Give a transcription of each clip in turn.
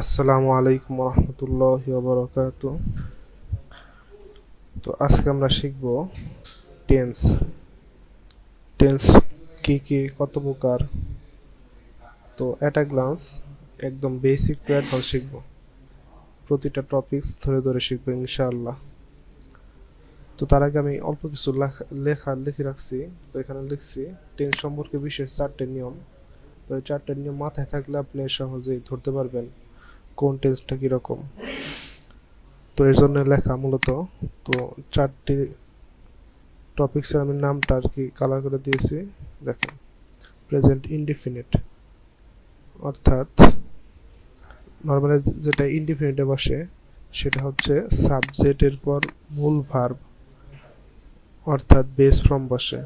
আসসালামু আলাইকুম রহমতুল্লাহি ওয়া বারাকাতুহু। তো আজকে আমরা শিখব টেন্স। টেন্স কি কি, কত প্রকার, তো এট আ গ্লান্স একদম বেসিক টু অ্যাডভান্স শিখব। প্রতিটা টপিকস ধরে ধরে শিখব ইনশাআল্লাহ। তো তার আগে আমি অল্প কিছু লেখা লিখে রাখছি। তো এখানে লিখছি টেন্স সম্পর্কে বিশেষ 4টে নিয়ম। তো এই 4টে নিয়ম মাথায় থাকলে আপনি সহজেই ধরতে পারবেন কোন টেন্সটা কীরকম। তো এর জন্য লেখা মূলত। তো 4টি টপিক্সের আমি নামটা আর কি কালার করে দিয়েছি। দেখেন, প্রেজেন্ট ইনডিফিনিট, অর্থাৎ নর্মালি যেটা ইনডিফিনিটে বসে সেটা হচ্ছে সাবজেক্টের পর মূল ভার্ব অর্থাৎ বেস ফর্ম বসে।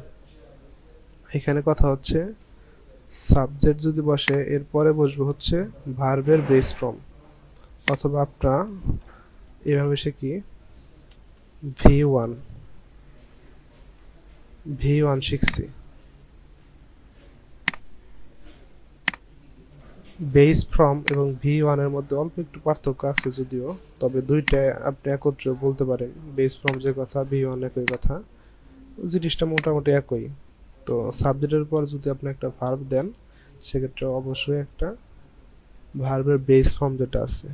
এখানে কথা হচ্ছে সাবজেক্ট যদি বসে এরপরে বসবে হচ্ছে ভার্বের বেস ফর্ম, অথবা আপনার এভাবে শিখি ভি ওয়ান শিখছি। বেস ফর্ম এবং ভি ওয়ান এর মধ্যে অল্প একটু পার্থক্য আছে যদিও, তবে দুইটাই আপনি একত্রে বলতে পারেন। বেস ফর্ম যে কথা, ভি ওয়ান একই কথা, জিনিসটা মোটামুটি একই। তো সাবজেক্টের পর যদি আপনি একটা ভার্ব দেন সেক্ষেত্রে অবশ্যই একটা ভার্বের বেস ফর্ম যেটা আছে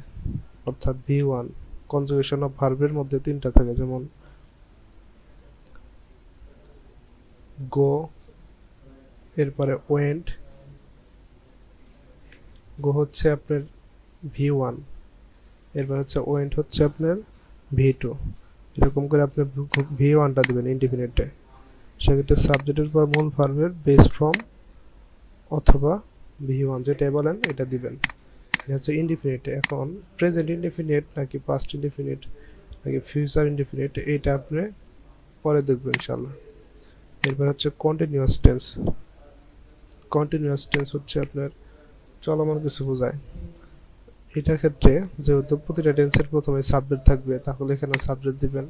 অর্থাৎ ভি ওয়ান। কনজুগেশন অফ ভার্বের মধ্যে 3টা থাকে, যেমন গো, এরপরে ওয়েন্ট। গো হচ্ছে আপনার ভি ওয়ান, এরপর হচ্ছে ওয়েন্ট হচ্ছে আপনার ভি টু। এরকম করে আপনি ভি ওয়ানটা দেবেন ইনডিফিনিটে। সেক্ষেত্রে সাবজেক্টের পর মূল ভার্বের বেস ফর্ম অথবা ভি ওয়ান যেটাই বলেন এটা দিবেন। এটা হচ্ছে ইনডিফিনিট। এখন প্রেজেন্ট ইনডিফিনিট নাকি পাস্ট ইনডিফিনিট নাকি ফিউচার ইনডিফিনিট এটা আপনি পরে দেখবেন ইনশাল্লাহ। এরপর হচ্ছে কন্টিনিউয়াস টেন্স। কন্টিনিউয়াস টেন্স হচ্ছে আপনার চলমান কিছু বোঝায়। এটার ক্ষেত্রে যেহেতু প্রতিটা টেন্সের প্রথমে সাবজেক্ট থাকবে, তাহলে এখানে সাবজেক্ট দিবেন।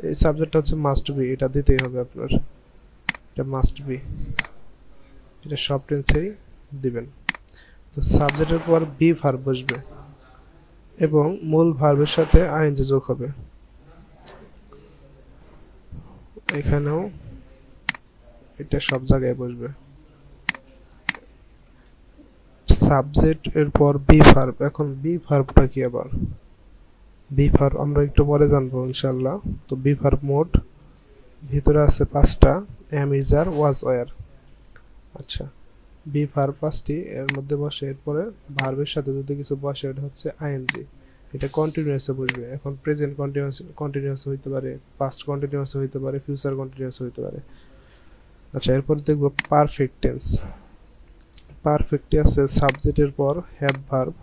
এই সাবজেক্টটা হচ্ছে মাস্ট বি, এটা দিতেই হবে আপনার। এটা মাস্ট বি, এটা সব টেন্সেই দিবেন। তো সাবজেক্টের পর বি ভার্ব বসবে এবং মূল ভার্বের সাথে আইএনজি যোগ হবে। এখানেও এটা সব জায়গায় বসবে। সাবজেক্ট এর পর বি ভার্ব। এখন বি ভার্বটা কি আবার? বি ভার্ব আমরা একটু পরে জানবো ইনশাল্লাহ। তো বি ভার্ব মোড ভিতরে আছে 5টা, am, is, are, was, were. আচ্ছা, বি ভার্ব 5টি এর মধ্যে বসে, এরপরে ভার্বের সাথে যদি কিছু বসে এটা হচ্ছে আইএনজি। এটা কন্টিনিউয়াসে বসবে। এখন প্রেজেন্ট কন্টিনিউয়াস হইতে পারে, পাস্ট কন্টিনিউয়াস হইতে পারে, ফিউচার কন্টিনিউয়াস হইতে পারে। আচ্ছা, এরপর দেখব পারফেক্ট টেন্স। পারফেক্টে আছে সাবজেক্টের পর হ্যাভ ভার্ব।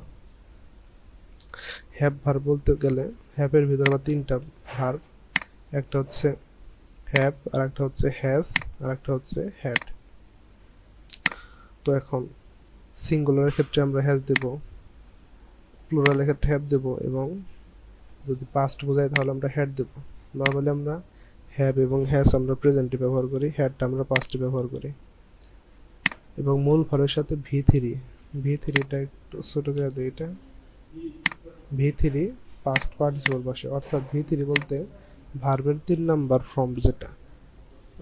হ্যাভ ভার্ব বলতে গেলে হ্যাভের ভিতরে আবার 3টা ভার্ব। একটা হচ্ছে হ্যাভ, আর একটা হচ্ছে হ্যাজ, আর একটা হচ্ছে হ্যাড। তো এখন সিঙ্গুলারের ক্ষেত্রে আমরা হ্যাজ দেব, প্লুরালের ক্ষেত্রে হ্যাভ দেব, এবং যদি পাস্ট বোঝায় তাহলে আমরা হ্যাড দেব। নর্মালি আমরা হ্যাভ এবং হ্যাজ আমরা প্রেজেন্টে ব্যবহার করি, হ্যাডটা আমরা পাস্টে ব্যবহার করি। এবং মূল ভার্বের সাথে ভি থ্রিটা একটু ছোট করে দিই। এটা ভি3 পাস্ট পার্টিসিপল বসে, অর্থাৎ ভি3 বলতে ভার্বের 3 নাম্বার ফর্ম যেটা,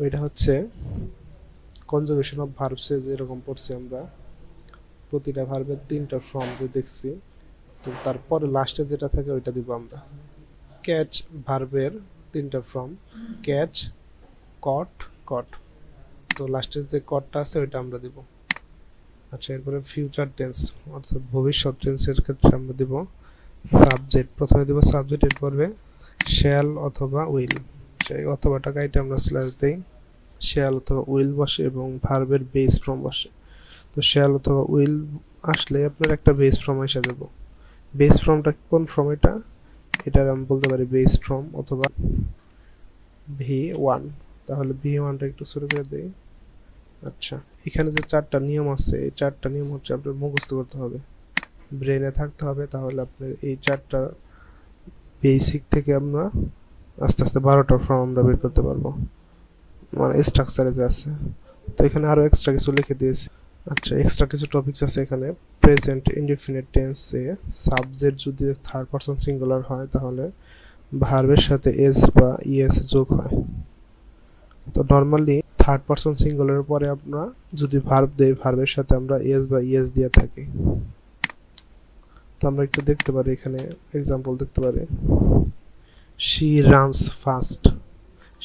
ওইটা হচ্ছে কনজুগেশন অফ ভার্বসে যেরকম পড়ছি আমরা, প্রতিটা ভার্বের 3টা ফর্ম যে দেখছি। তো তারপরে লাস্টে যেটা থাকে ওইটা দিব আমরা। ক্যাচ ভার্বের 3টা ফর্ম, ক্যাচ, কট, কট। তো লাস্টের যে কটটা আছে ওইটা আমরা দিব। আচ্ছা, এরপরে ফিউচার টেন্স অর্থাৎ ভবিষ্যৎ টেন্সের ক্ষেত্রে আমরা দিব সাবজেক্ট। প্রথমে দিব সাবজেক্ট, এরপরে শ্যাল অথবা উইল। সেই অথবাটা কাইটে আমরা স্ল্যাশ দেই। শ্যাল অথবা উইল বসে এবং ভার্বের বেস ফর্ম বসে। তো শ্যাল অথবা উইল আসলে আপনার একটা বেস ফর্ম এসে যাব। বেস ফর্মটা কোন ফর্ম? এটা আমি বলতে পারি বেস ফর্ম অথবা ভি ওয়ান। তাহলে ভি ওয়ানটা একটু শুরু করে দেই। আচ্ছা, এখানে যে 4টা নিয়ম আছে, এই 4টা নিয়ম হচ্ছে আপনার মুখস্থ করতে হবে, ব্রেনে থাকতে হবে। তাহলে আপনার এই 4টা বেসিক থেকে আমরা আস্তে আস্তে 12টা ফর্ম আমরা বের করতে পারবো, মানে স্ট্রাকচারে যে আছে। তো এখানে আরো এক্সট্রা কিছু লিখে দিয়েছি। আচ্ছা, এক্সট্রা কিছু টপিকস আছে এখানে। প্রেজেন্ট ইনডিফিনিট টেন্সে সাবজেক্ট যদি থার্ড পারসন সিঙ্গুলার হয় তাহলে ভার্বের সাথে এস বা ইএস যোগ হয়। তো নর্মালি থার্ড পারসন সিঙ্গুলারের পরে আমরা যদি ভার্ব দেই ভার্বের সাথে আমরা এস বা ইএস দিয়ে থাকি। তো আমরা একটু দেখতে পারি, এখানে এক্সাম্পল দেখতে পারি। শি রানস ফাস্ট,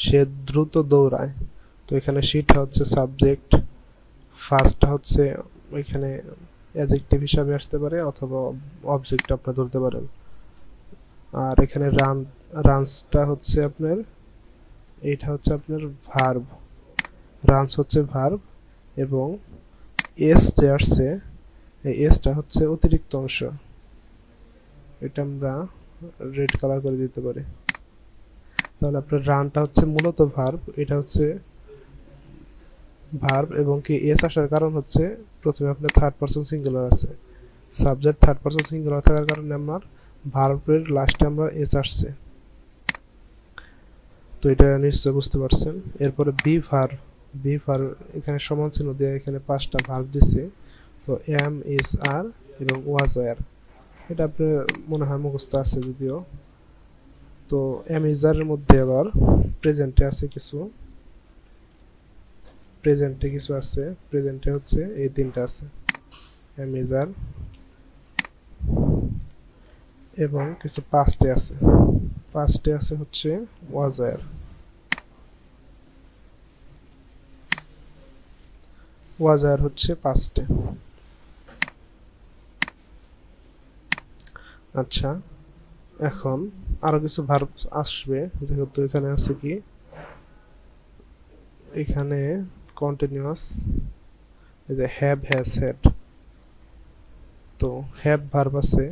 সে দ্রুত দৌড়ায়। তো এখানে শিটা হচ্ছে সাবজেক্ট, ফাস্টটা হচ্ছে এখানে অ্যাডজেক্টিভ হিসাবে আসতে পারে অথবা অবজেক্ট আপনি ধরতে পারেন। আর এখানে রানসটা হচ্ছে আপনার, এটা হচ্ছে আপনার ভার্ব, রানস হচ্ছে ভার্ব এবং এস যে আসছে এই এসটা হচ্ছে অতিরিক্ত অংশ, এটা আমরা রেড কালার করে দিতে পারি। তাহলে আপনার রানটা হচ্ছে মূলত ভার্ব, এটা হচ্ছে ভার্ব এবং কি এস আসার কারণ হচ্ছে প্রথমে আপনার থার্ড পারসন সিঙ্গুলার আছে, সাবজেক্ট থার্ড পারসন সিঙ্গুলার থাকার কারণে আমার ভার্বের লাস্টে আমরা এস আসছে। তো এটা নিশ্চয় বুঝতে পারছেন। এরপরে বি ভার্ব এখানে সমান চিহ্ন দিয়ে এখানে 5টা ভার্ব দিছে। তো এম, ইজ, আর এবং ওয়াজ, ওয়্যার, এটা আপনার মনে হয় মুখস্থ আছে যদিও। তো এম ইজ আর এর মধ্যে আবার প্রেজেন্টে আছে কিছু, প্রেজেন্টে হচ্ছে এই 3টা আছে, এম ইজ আর এবং কিছু পাস্টে আছে হচ্ছে ওয়াজ, ওয়্যার হচ্ছে পাস্টে। আচ্ছা, এখন আরো কিছু ভার্ব আসবে, যেহেতু এখানে আছে কি, এখানে কন্টিনিউয়াস, এই যে হ্যাভ, হ্যাজ, হ্যাড। তো হ্যাভ ভার্ব আছে,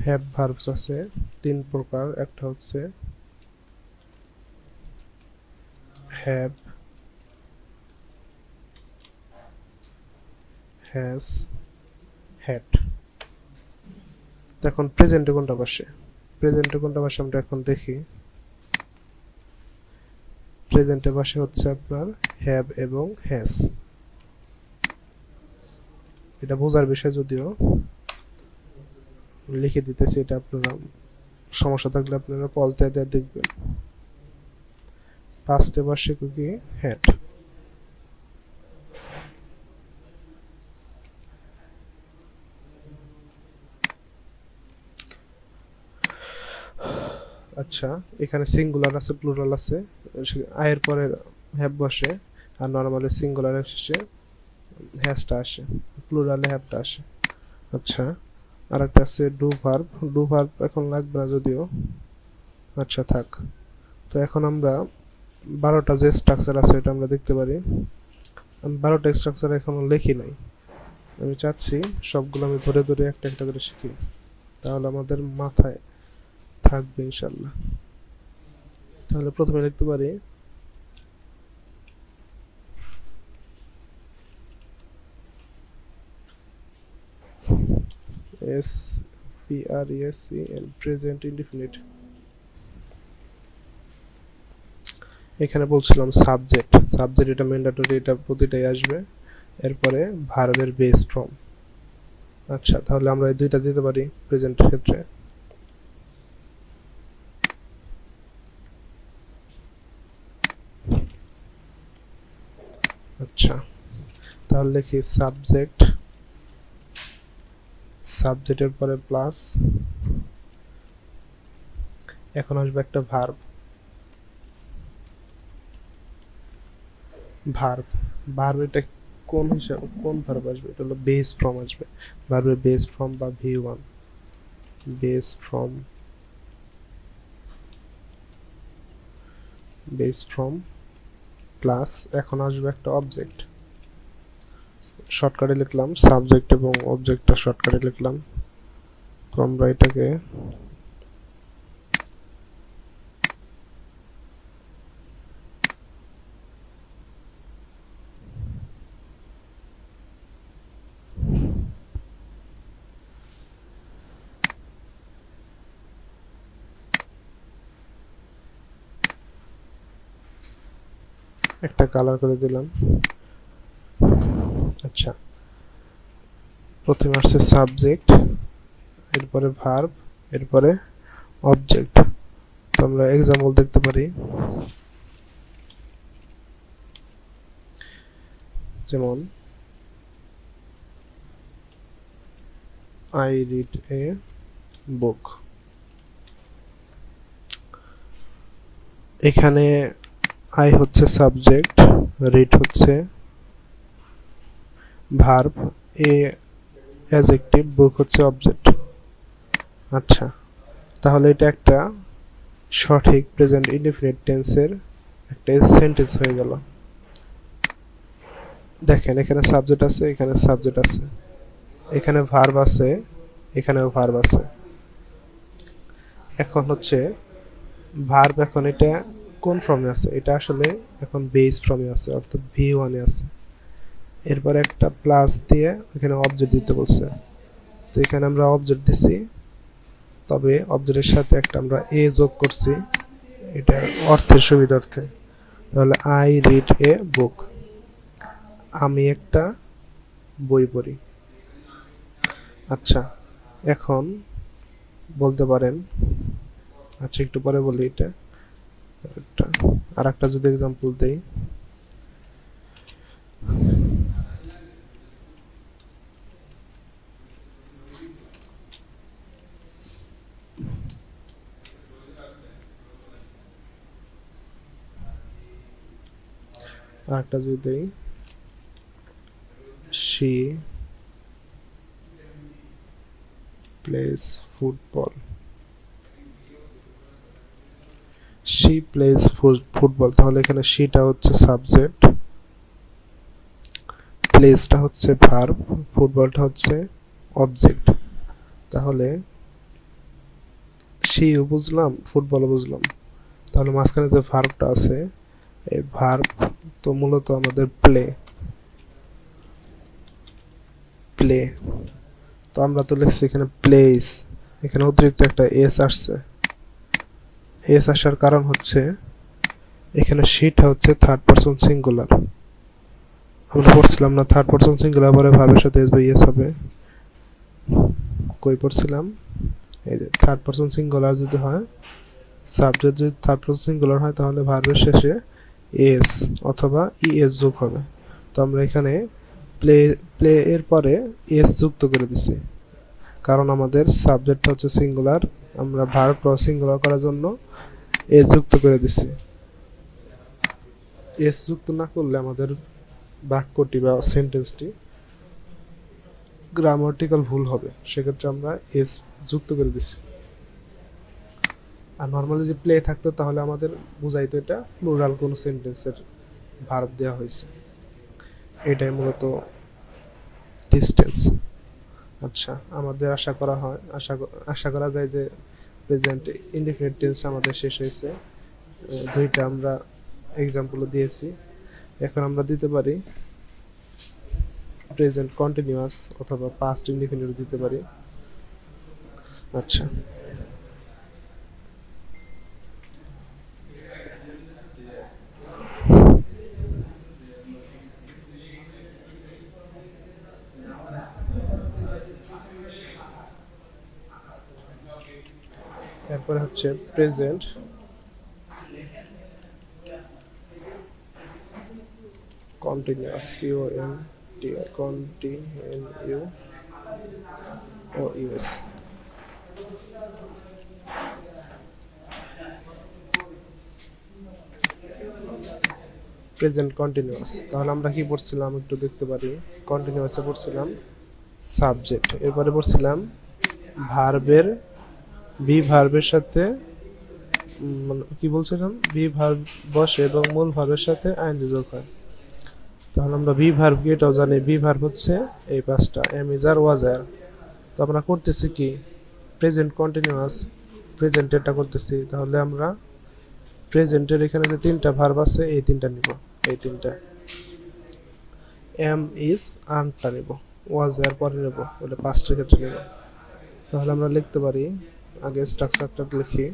হ্যাভ ভার্বস আছে 3 প্রকার। একটা হচ্ছে হ্যাভ, হ্যাজ, হ্যাড। এখন প্রেজেন্টে কোনটা বসে আমরা এখন দেখি। প্রেজেন্টে বসে হচ্ছে আপনার হ্যাভ এবং হ্যাজ। এটা বোঝার বিষয়, যদিও লিখে দিতেছি, এটা আপনারা সমস্যা থাকলে আপনারা পজ দিয়ে দেখবেন। পাস্টে বসে কি হ্যাড। আচ্ছা, এখানে সিঙ্গুলার আছে, প্লুরাল আছে, আয়ের পরে হ্যাভ বসে, আর নরমালি সিঙ্গুলারের শেষে হ্যাজটা আসে, প্লুরালে হ্যাভটা আসে। আচ্ছা, আর একটা আছে ডু ভার্ব এখন লাগবে না যদিও, আচ্ছা থাক। তো এখন আমরা 12টা যে স্ট্রাকচার আছে এটা আমরা দেখতে পারি। আমি 12টা স্ট্রাকচার এখনো লিখি নাই, আমি চাচ্ছি সবগুলো আমি ধরে ধরে একটা একটা করে শিখি, তাহলে আমাদের মাথায় থাকবে ইনশাল্লাহ। তাহলে প্রথমে লিখতে পারি S P R S E N, present indefinite. এখানে বলছিলাম সাবজেক্ট এটা ম্যান্ডেটরি, এটা প্রতিটাই আসবে। এরপরে ভার্বের বেস ফর্ম। আচ্ছা, তাহলে আমরা এই দুইটা দিতে পারি প্রেজেন্টের ক্ষেত্রে। আচ্ছা, তাহলে লিখি সাবজেক্টের পরে প্লাস, এখন আসবে একটা ভার্ব এটা কোন হিসাবে, কোন ভার্ব আসবে, এটা হলো বেস ফর্ম আসবে, ভার্বের বেস ফর্ম বা V1, বেস ফর্ম প্লাস, এখন আসবে একটা অবজেক্ট, শর্টকাটে লিখলাম সাবজেক্ট এবং অবজেক্টটা শর্টকাটে লিখলাম। তো আমরা এটাকে একটা কালার করে দিলাম। আচ্ছা, প্রথমে আসছে সাবজেক্ট, এরপরে ভার্ব, এরপরে অবজেক্ট। তো আমরা এক্সাম্পল দেখতে পারি, যেমন I read a book। এখানে I হচ্ছে সাবজেক্ট, read হচ্ছে ভার্ব, a অ্যাডজেক্টিভ, বুক হচ্ছে অবজেক্ট। আচ্ছা, তাহলে এটা একটা সঠিক প্রেজেন্ট ইনডিফিনিট টেন্সের একটা সেন্টেন্স হয়ে গেল। দেখেন, এখানে সাবজেক্ট আছে, এখানে সাবজেক্ট আছে, এখানে ভার্ব আছে, এখানেও ভার্ব আছে। এখন হচ্ছে ভার্ব, এখন এটা কোন ফর্মে আছে? এটা আসলে এখন বেস ফর্মে আছে, অর্থাৎ V1 এ আছে। এরপর একটা প্লাস দিয়ে এখানে অবজেক্ট দিতে বলছে, তো এখানে আমরা অবজেক্ট দিছি, তবে অবজেক্টের সাথে একটা আমরা এ যোগ করছি, এটা অর্থের সুবিধার্থে। তাহলে আই রিড এ বুক, আমি একটা বই পড়ি। আচ্ছা, এখন বলতে পারেন, আচ্ছা একটু পরে বলি এটা। আর একটা যদি এক্সাম্পল দেই, আরেকটা যদি দেই, she plays football, she plays football। তাহলে এখানে sheটা হচ্ছে সাবজেক্ট, প্লেসটা হচ্ছে ভার্ব, ফুটবলটা হচ্ছে অবজেক্ট। তাহলে sheও বুঝলাম, ফুটবলও বুঝলাম। তাহলে মাঝখানে যে ভার্বটা আছে, এই ভার্ব তো মূলত আমাদের প্লে। তো আমরা তো লিখছি এখানে প্লেস, এখানে অতিরিক্ত একটা এস আসছে। এস আসার কারণ হচ্ছে এখানে শিটা হচ্ছে থার্ড পারসন সিঙ্গুলার। আমরা পড়ছিলাম না, থার্ড পারসন সিঙ্গুলার পরে ভার্বের সাথে এস বাই এস হবে। কই পড়ছিলাম? এই যে থার্ড পারসন সিঙ্গুলার যদি হয়, সাবজেক্ট যদি থার্ড পারসন সিঙ্গুলার হয়, তাহলে ভার্বের শেষে এস অথবা ইএস যোগ হবে। তো আমরা এখানে প্লে এর পরে এস যুক্ত করে দিছি, কারণ আমাদের সাবজেক্টটা হচ্ছে সিঙ্গুলার, আমরা ভার্বটা সিঙ্গুলার করার জন্য এস যুক্ত করে দিছি। এস যুক্ত না করলে আমাদের বাক্যটি বা সেন্টেন্সটি গ্রামাটিক্যাল ভুল হবে, সেক্ষেত্রে আমরা এস যুক্ত করে দিছি। আর নর্মালি যে প্লে থাকতো, তাহলে আমাদের বুঝাইতো এটা প্লুরাল কোনো সেন্টেন্সের ভার্ব দেওয়া হয়েছে। এটাই মূলত ডিসটেন্স। আচ্ছা, আমাদের আশা করা যায় যে প্রেজেন্ট ইনডিফিনিট টেন্স আমাদের শেষ হয়েছে। দুইটা আমরা এক্সাম্পল দিয়েছি, এখন আমরা দিতে পারি প্রেজেন্ট কন্টিনিউয়াস অথবা পাস্ট ইনডিফিনিট দিতে পারি। আচ্ছা, এরপরে হচ্ছে present continuous, continuous. Present continuous, তাহলে আমরা কি পড়ছিলাম একটু দেখতে পারি। কন্টিনিউয়াসে পড়ছিলাম সাবজেক্ট, এরপরে পড়ছিলাম ভার্বের ভার্বের সাথে কি বলছিলাম, ভার্ব বসে এবং মূল ভার্বের সাথে আইএনজি যোগ হয়। তাহলে আমরা ভার্ব কি এটাও জানি, ভার্ব হচ্ছে এই পাঁচটা, এম ইজ আর ওয়াজ আর। তো আমরা করতেছি কি, প্রেজেন্ট কন্টিনিউয়াস প্রেজেন্টেরটা করতেছি। তাহলে আমরা প্রেজেন্টের এখানে যে তিনটা ভার্ব আছে, এই তিনটা নিব, এই তিনটা। এম ইজ আর্নটা নিব, ওয়াজ আর পরে নেব, ওটা পাস্টের ক্ষেত্রে নেব। তাহলে আমরা লিখতে পারি, আগে স্ট্রাকচারটা লিখি।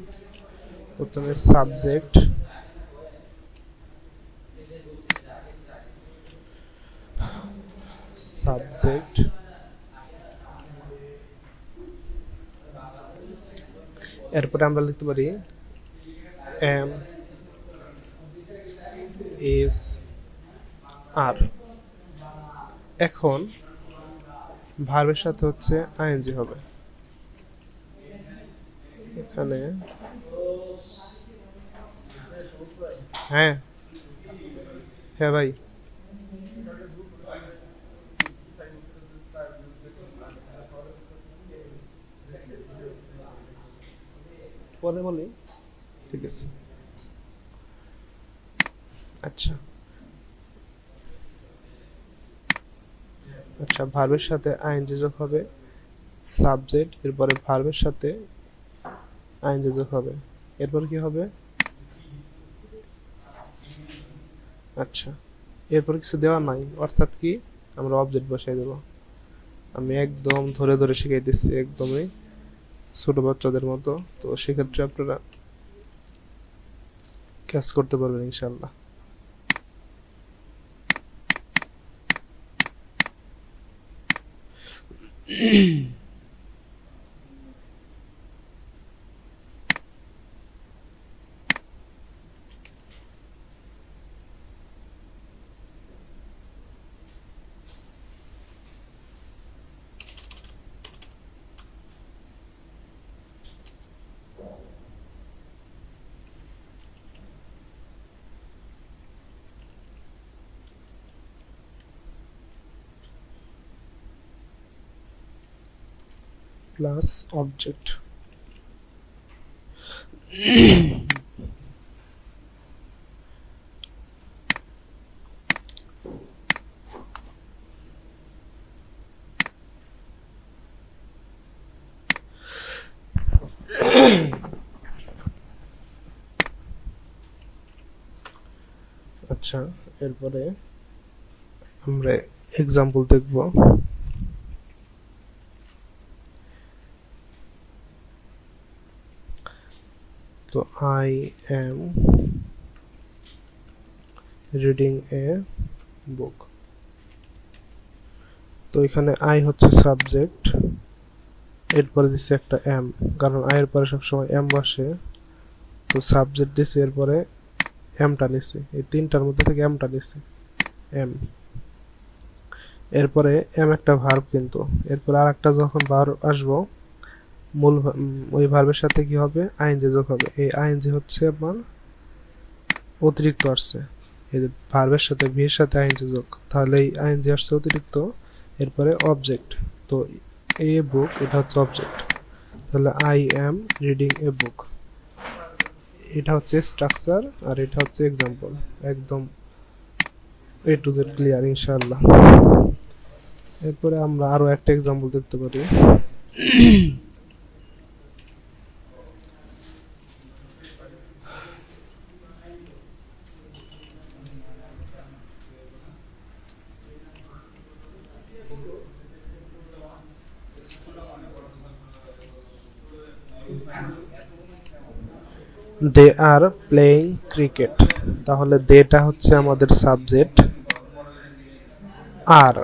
প্রথমে সাবজেক্ট, সাবজেক্ট এরপরে আমরা লিখতে পারি এম ইজ আর। এখন ভার্বের সাথে হচ্ছে আইএনজি হবে এখানে। হ্যাঁ হ্যাঁ ভাই, পরে বলি, ঠিক আছে। আচ্ছা আচ্ছা, ভার্বের সাথে আইএনজি যোগ হবে, সাবজেক্ট, এরপরে ভার্বের সাথে আইএনজি যোগ হবে, এরপর কি হবে? আচ্ছা, এরপর কিছু দেওয়া নাই, অর্থাৎ কি আমরা অবজেক্ট বসাই দেব। আমি একদম ধরে ধরে শিখাইতেছি, একদমই ছোট বাচ্চাদের মতো, তো সেক্ষেত্রে আপনারা ক্যাচ করতে পারবেন ইনশাল্লাহ। Plus object. আচ্ছা, এরপরে আমরা এক্সাম্পল দেখব। তো আই এম রিডিং এ বুক। তো এখানে আই হচ্ছে সাবজেক্ট, এরপরে দিচ্ছে একটা এম, কারণ আই এর পরে সবসময় এম বসে, তো সাবজেক্ট দিচ্ছে, এরপরে এমটা নিচ্ছে, এই তিনটার মধ্যে থেকে এমটা নিচ্ছে, এম। এরপরে এম একটা ভার্ব, কিন্তু এরপর আর একটা যখন ভার্ব আসবো, মূল ওই ভার্বের সাথে কি হবে? আইএনজি যোগ হবে। এই আইএনজি হচ্ছে আপনার অতিরিক্ত আসছে, এই যে ভার্বের সাথে ভি এর সাথে আইএনজি যোগ, তাহলে এই আইএনজি আসছে অতিরিক্ত। এরপরে অবজেক্ট, তো এ বুক এটা হচ্ছে অবজেক্ট, তাহলে আই এম রিডিং এ বুক, এটা হচ্ছে স্ট্রাকচার আর এটা হচ্ছে এক্সাম্পল, একদম এ টু জেড ক্লিয়ার ইনশাআল্লাহ। এরপরে আমরা আরো একটা এক্সাম্পল দেখতে পারি। দে আর প্লেইং ক্রিকেট, তাহলে দেটা হচ্ছে আমাদের সাবজেক্ট, আর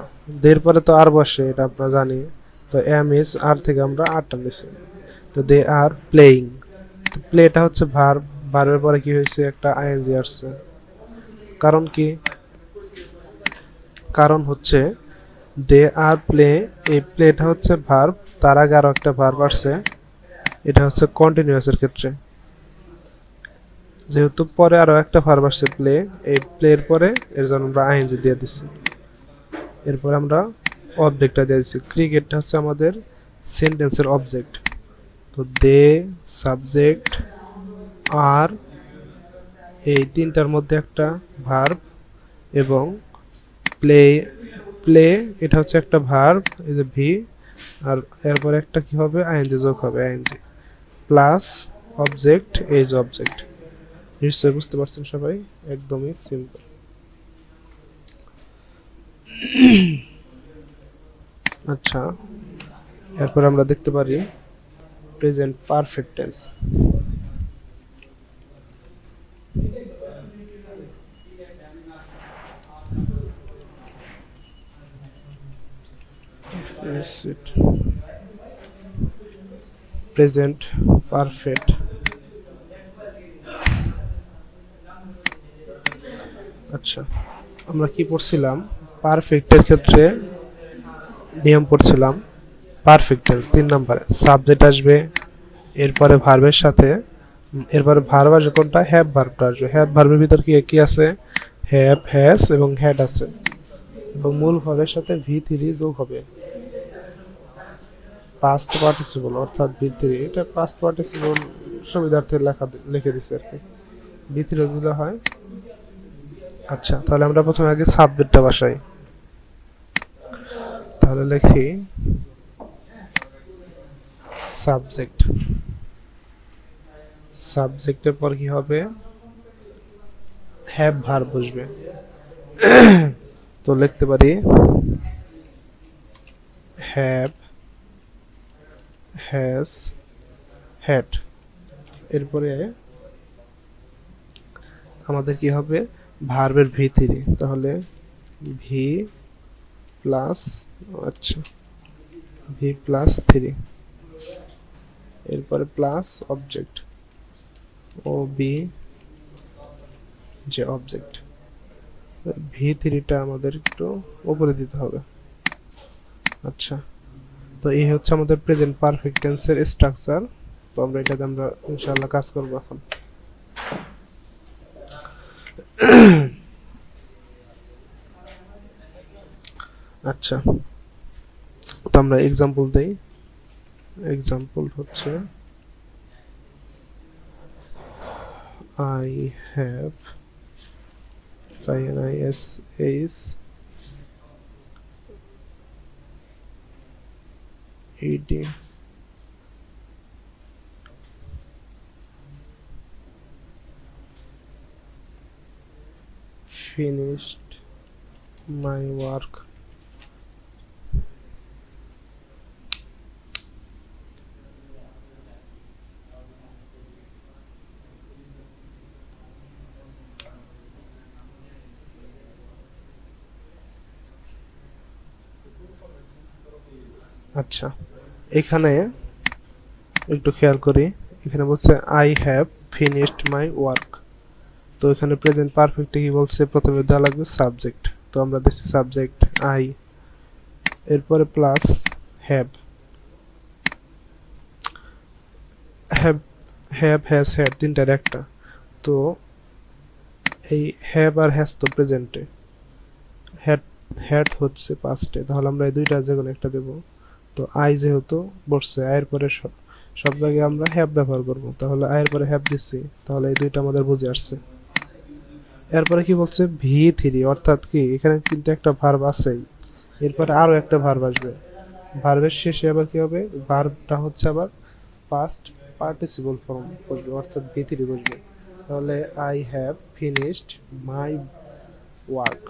দের পরে তো আর বসে, এটা আমরা জানি, তো এম ইজ আর থেকে আমরা আরটা নিছি, তো দে আর প্লেইং, তো প্লেটা হচ্ছে ভার্ব, ভার্বের পরে কি হয়েছে? একটা আইএনজি আসছে। কারণ কি? কারণ হচ্ছে দে আর প্লে, এই প্লেটা হচ্ছে ভার্ব, তার আগে আরো একটা ভার্ব আসছে, এটা হচ্ছে কন্টিনিউয়াসের ক্ষেত্রে, যেহেতু পরে আরো একটা ভার্ব আসছে প্লে, এই প্লের পরে এর জন্য আমরা আইএনজি দিয়ে দিচ্ছি, এরপর আমরা অবজেক্টটা দিয়ে দিচ্ছি। ক্রিকেটটা হচ্ছে আমাদের সেন্টেন্সের অবজেক্ট, তো দে, সাবজেক্ট, আর, এই তিনটার মধ্যে একটা ভার্ব, এবং প্লে, প্লে এটা হচ্ছে একটা ভার্ব, এই যে ভি, আর এরপর একটা কি হবে? আইএনজি যোগ হবে, আইএনজি প্লাস অবজেক্ট, এই যে অবজেক্ট। নিশ্চয়ই বুঝতে পারছেন সবাই, একদমই সিম্পল। আচ্ছা, এরপর আমরা দেখতে পারি present perfect tense. is it present perfect। আচ্ছা, আমরা কি পড়ছিলাম? পারফেক্টের ক্ষেত্রে নিয়ম পড়ছিলাম। পারফেক্ট টেন্স 3 নম্বরে সাবজেক্ট আসবে, এরপরে ভার্বের সাথে, এরপরে ভার্ব আসবে কোনটা? হ্যাভ ভার্বটা আসবে। হ্যাভ ভার্বের ভিতর কি কি আছে? হ্যাভ, হ্যাজ এবং হ্যাড আছে, এবং মূল ভার্বের সাথে ভি3 যোগ হবে। পাস্ট পার্টিসিপল অর্থাৎ ভি3, এটা পাস্ট পার্টিসিপল সুবিধার্থে লিখে দিছে আর কি, ভি3 দিলে হয়। আচ্ছা, তাহলে আমরা প্রথমে আগে সাবজেক্টটা বসাই। তাহলে লিখি সাবজেক্ট। সাবজেক্টের পর কি হবে? হ্যাভ ভার্ব বসবে। তো লিখতে পারি হ্যাভ, হ্যাজ, হ্যাড। এরপরে আমাদের কি হবে? ভার্বের ভি3, তাহলে ভি প্লাস, আচ্ছা ভি প্লাস 3, এরপরে প্লাস অবজেক্ট ও বি যে অবজেক্ট। ভি3টা আমাদের একটু উপরে দিতে হবে। আচ্ছা, তো এই হচ্ছে আমাদের প্রেজেন্ট পারফেক্ট টেন্সের স্ট্রাকচার। তো আমরা এটাতে আমরা ইনশাআল্লাহ কাজ করব এখন। আচ্ছা, তো আমরা এক্সাম্পল দেই। এক্সাম্পল হচ্ছে I have FINISH ED finished my work। আচ্ছা, এখানে একটু খেয়াল করি, এখানে বলছে I have finished my work. তো এখানে প্রেজেন্ট পারফেক্টে কি বলছে? প্রথমে দেওয়া লাগবে সাবজেক্ট, তো আমরা দিচ্ছি সাবজেক্ট আই, এরপরে plus have, have, have, has, had তিনটার একটা। তো এই হ্যাভ আর হ্যাজ তো প্রেজেন্টে, হ্যাড, হ্যাড হচ্ছে পাস্টে, তাহলে আমরা এই দুইটা যে কোনো একটা দেব। তো আই যেহেতু বসছে, আয়ের পরে সব জায়গায় আমরা হ্যাভ ব্যবহার করব, তাহলে আয়ের পরে হ্যাভ দিচ্ছি, তাহলে এই দুইটা আমাদের বুঝে আসছে। এরপরে কি বলছে? ভি3, অর্থাৎ কি এখানে কিন্তু একটা ভার্ব আছেই, এরপরে আরো একটা ভার্ব আসবে। ভার্বের শেষে আবার কি হবে? ভার্বটা হচ্ছে আবার পাস্ট পার্টিসিপল ফর্ম বসবে, অর্থাৎ ভি3 বসবে। তাহলে I have finished my work.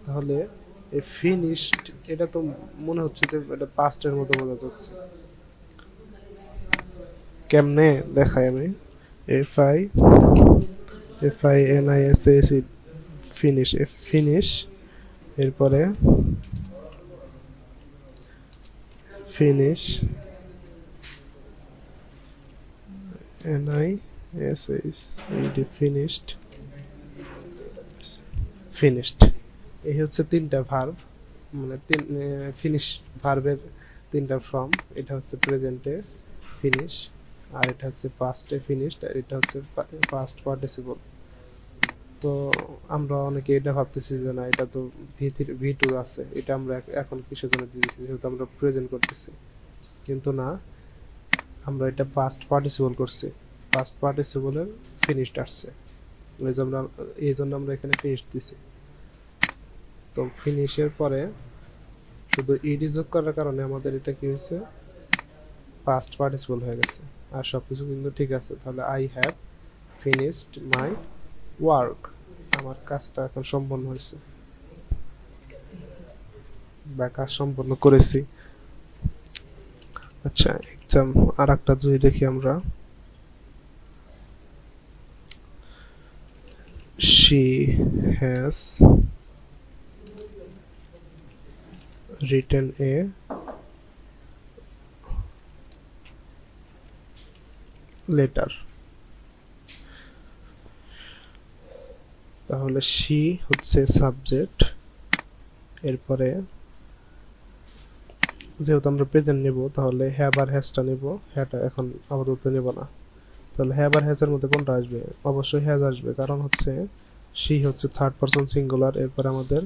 তাহলে এই ফিনিশড, এটা তো মনে হচ্ছে যে এটা পাস্টের মতো বোঝা যাচ্ছে। কেমনে দেখাই আমি? FINISH ফিনিশ, ফিনিশ, এরপরে ফিনিশ NISHED ফিনিশড, ফিনিশড। এই হচ্ছে তিনটা ভার্ব, মানে ফিনিশ ভার্বের তিনটা ফর্ম। এটা হচ্ছে প্রেজেন্টে ফিনিশ, আর এটা হচ্ছে পাস্টে ফিনিশড, আর এটা হচ্ছে পাস্ট পার্টিসিপল। তো আমরা অনেকে এটা ভাবতেছি যে না, এটা তো ভি2 আছে, এটা আমরা এখন কিসের জন্য দিয়েছি? যেহেতু আমরা প্রেজেন্ট করতেছি, কিন্তু না, আমরা এটা পাস্ট পার্টিসিপল করছি, পাস্ট পার্টিসিপলের ফিনিশড আসছে, এই জন্য আমরা এখানে ফিনিশ দিছি। তো ফিনিশের পরে শুধু ইডি যোগ করার কারণে আমাদের এটা কি হয়েছে? পাস্ট পার্টিসিপল হয়ে গেছে, আর সবকিছু কিন্তু ঠিক আছে। তাহলে I have finished my work, আমার কাজটা এখন সম্পন্ন হয়েছে বা কাজ সম্পন্ন করেছি। আচ্ছা, এক্সাম আর একটা যদি দেখি আমরা, she has written a letter. তাহলে শি হচ্ছে সাবজেক্ট, এরপরে যেহেতু আমরা প্রেজেন্ট নেব তাহলে হ্যাভ আর হ্যাজটা নেব, হ্যাটা এখন আপাতত নেব না। তাহলে হ্যাভ আর হ্যাজের মধ্যে কোনটা আসবে? অবশ্যই হ্যাজ আসবে, কারণ হচ্ছে শি হচ্ছে থার্ড পারসন সিঙ্গুলার, এরপরে আমাদের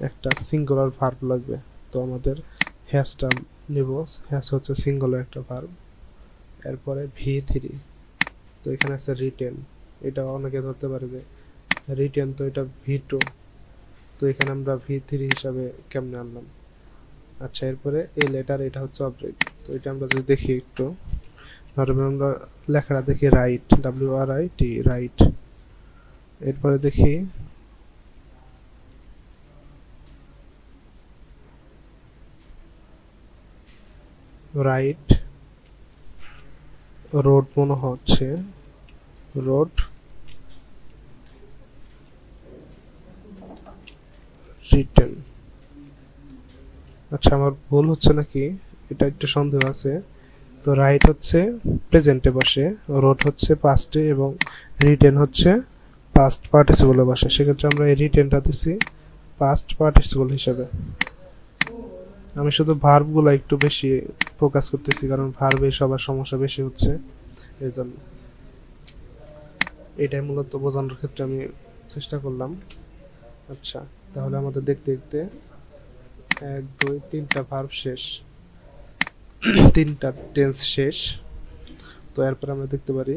একটা সিঙ্গুলার ভার্ব লাগবে। তো আমাদের হ্যাজটা নেব, হ্যাজ হচ্ছে সিঙ্গুলার একটা ভার্ব। এরপরে ভি3, তো এখানে আছে রিটেন, এটা অনেকে ধরতে পারে যে রিটেন, তো এটা ভি2, তো এখানে আমরা ভি3 হিসাবে কেমনে আনলাম? আচ্ছা, এরপরে এই লেটার, এটা হচ্ছে অবজেক্ট। তো এটা আমরা যদি দেখি একটু, ধরুন আমরা লেখাটা দেখি রাইট, WRIT, রাইট। এরপরে দেখি রাইট, রোড মনে হচ্ছে, রোড, রিটেন। আচ্ছা, আমার ভুল হচ্ছে নাকি, এটা একটু সন্দেহ আছে। তো রাইট হচ্ছে প্রেজেন্টে বসে, রোড হচ্ছে পাস্টে, এবং রিটেন হচ্ছে পাস্ট পার্টিসিপলে বসে। সেক্ষেত্রে আমরা এই রিটেনটা দিছি পাস্ট পার্টিসিপল হিসাবে। আমি শুধু ভার্বগুলো একটু বেশি ফোকাস করতেছি, কারণ ভার্বে সবার সমস্যা বেশি হচ্ছে, এই জন্য এটাই মূলত বোঝানোর ক্ষেত্রে আমি চেষ্টা করলাম। আচ্ছা, তাহলে আমাদের দেখতে দেখতে 1 2 3টা ভার্ব শেষ, 3টা টেন্স শেষ। তো এরপর আমরা দেখতে পারি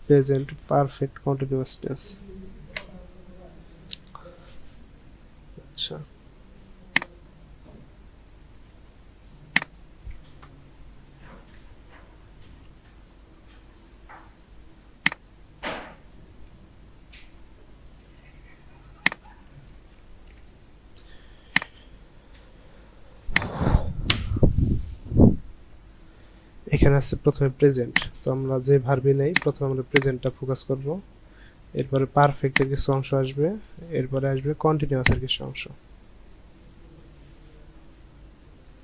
প্রেজেন্ট পারফেক্ট কন্টিনিউয়াস টেন্স। আচ্ছা, এখানে আছে প্রথমে প্রেজেন্ট, তো আমরা যে ভার্বই নেই প্রথমে আমরা প্রেজেন্টটা ফোকাস করব, এরপরে পারফেক্টের কিছু অংশ আসবে, এরপরে আসবে কন্টিনিউয়াসের কিছু অংশ।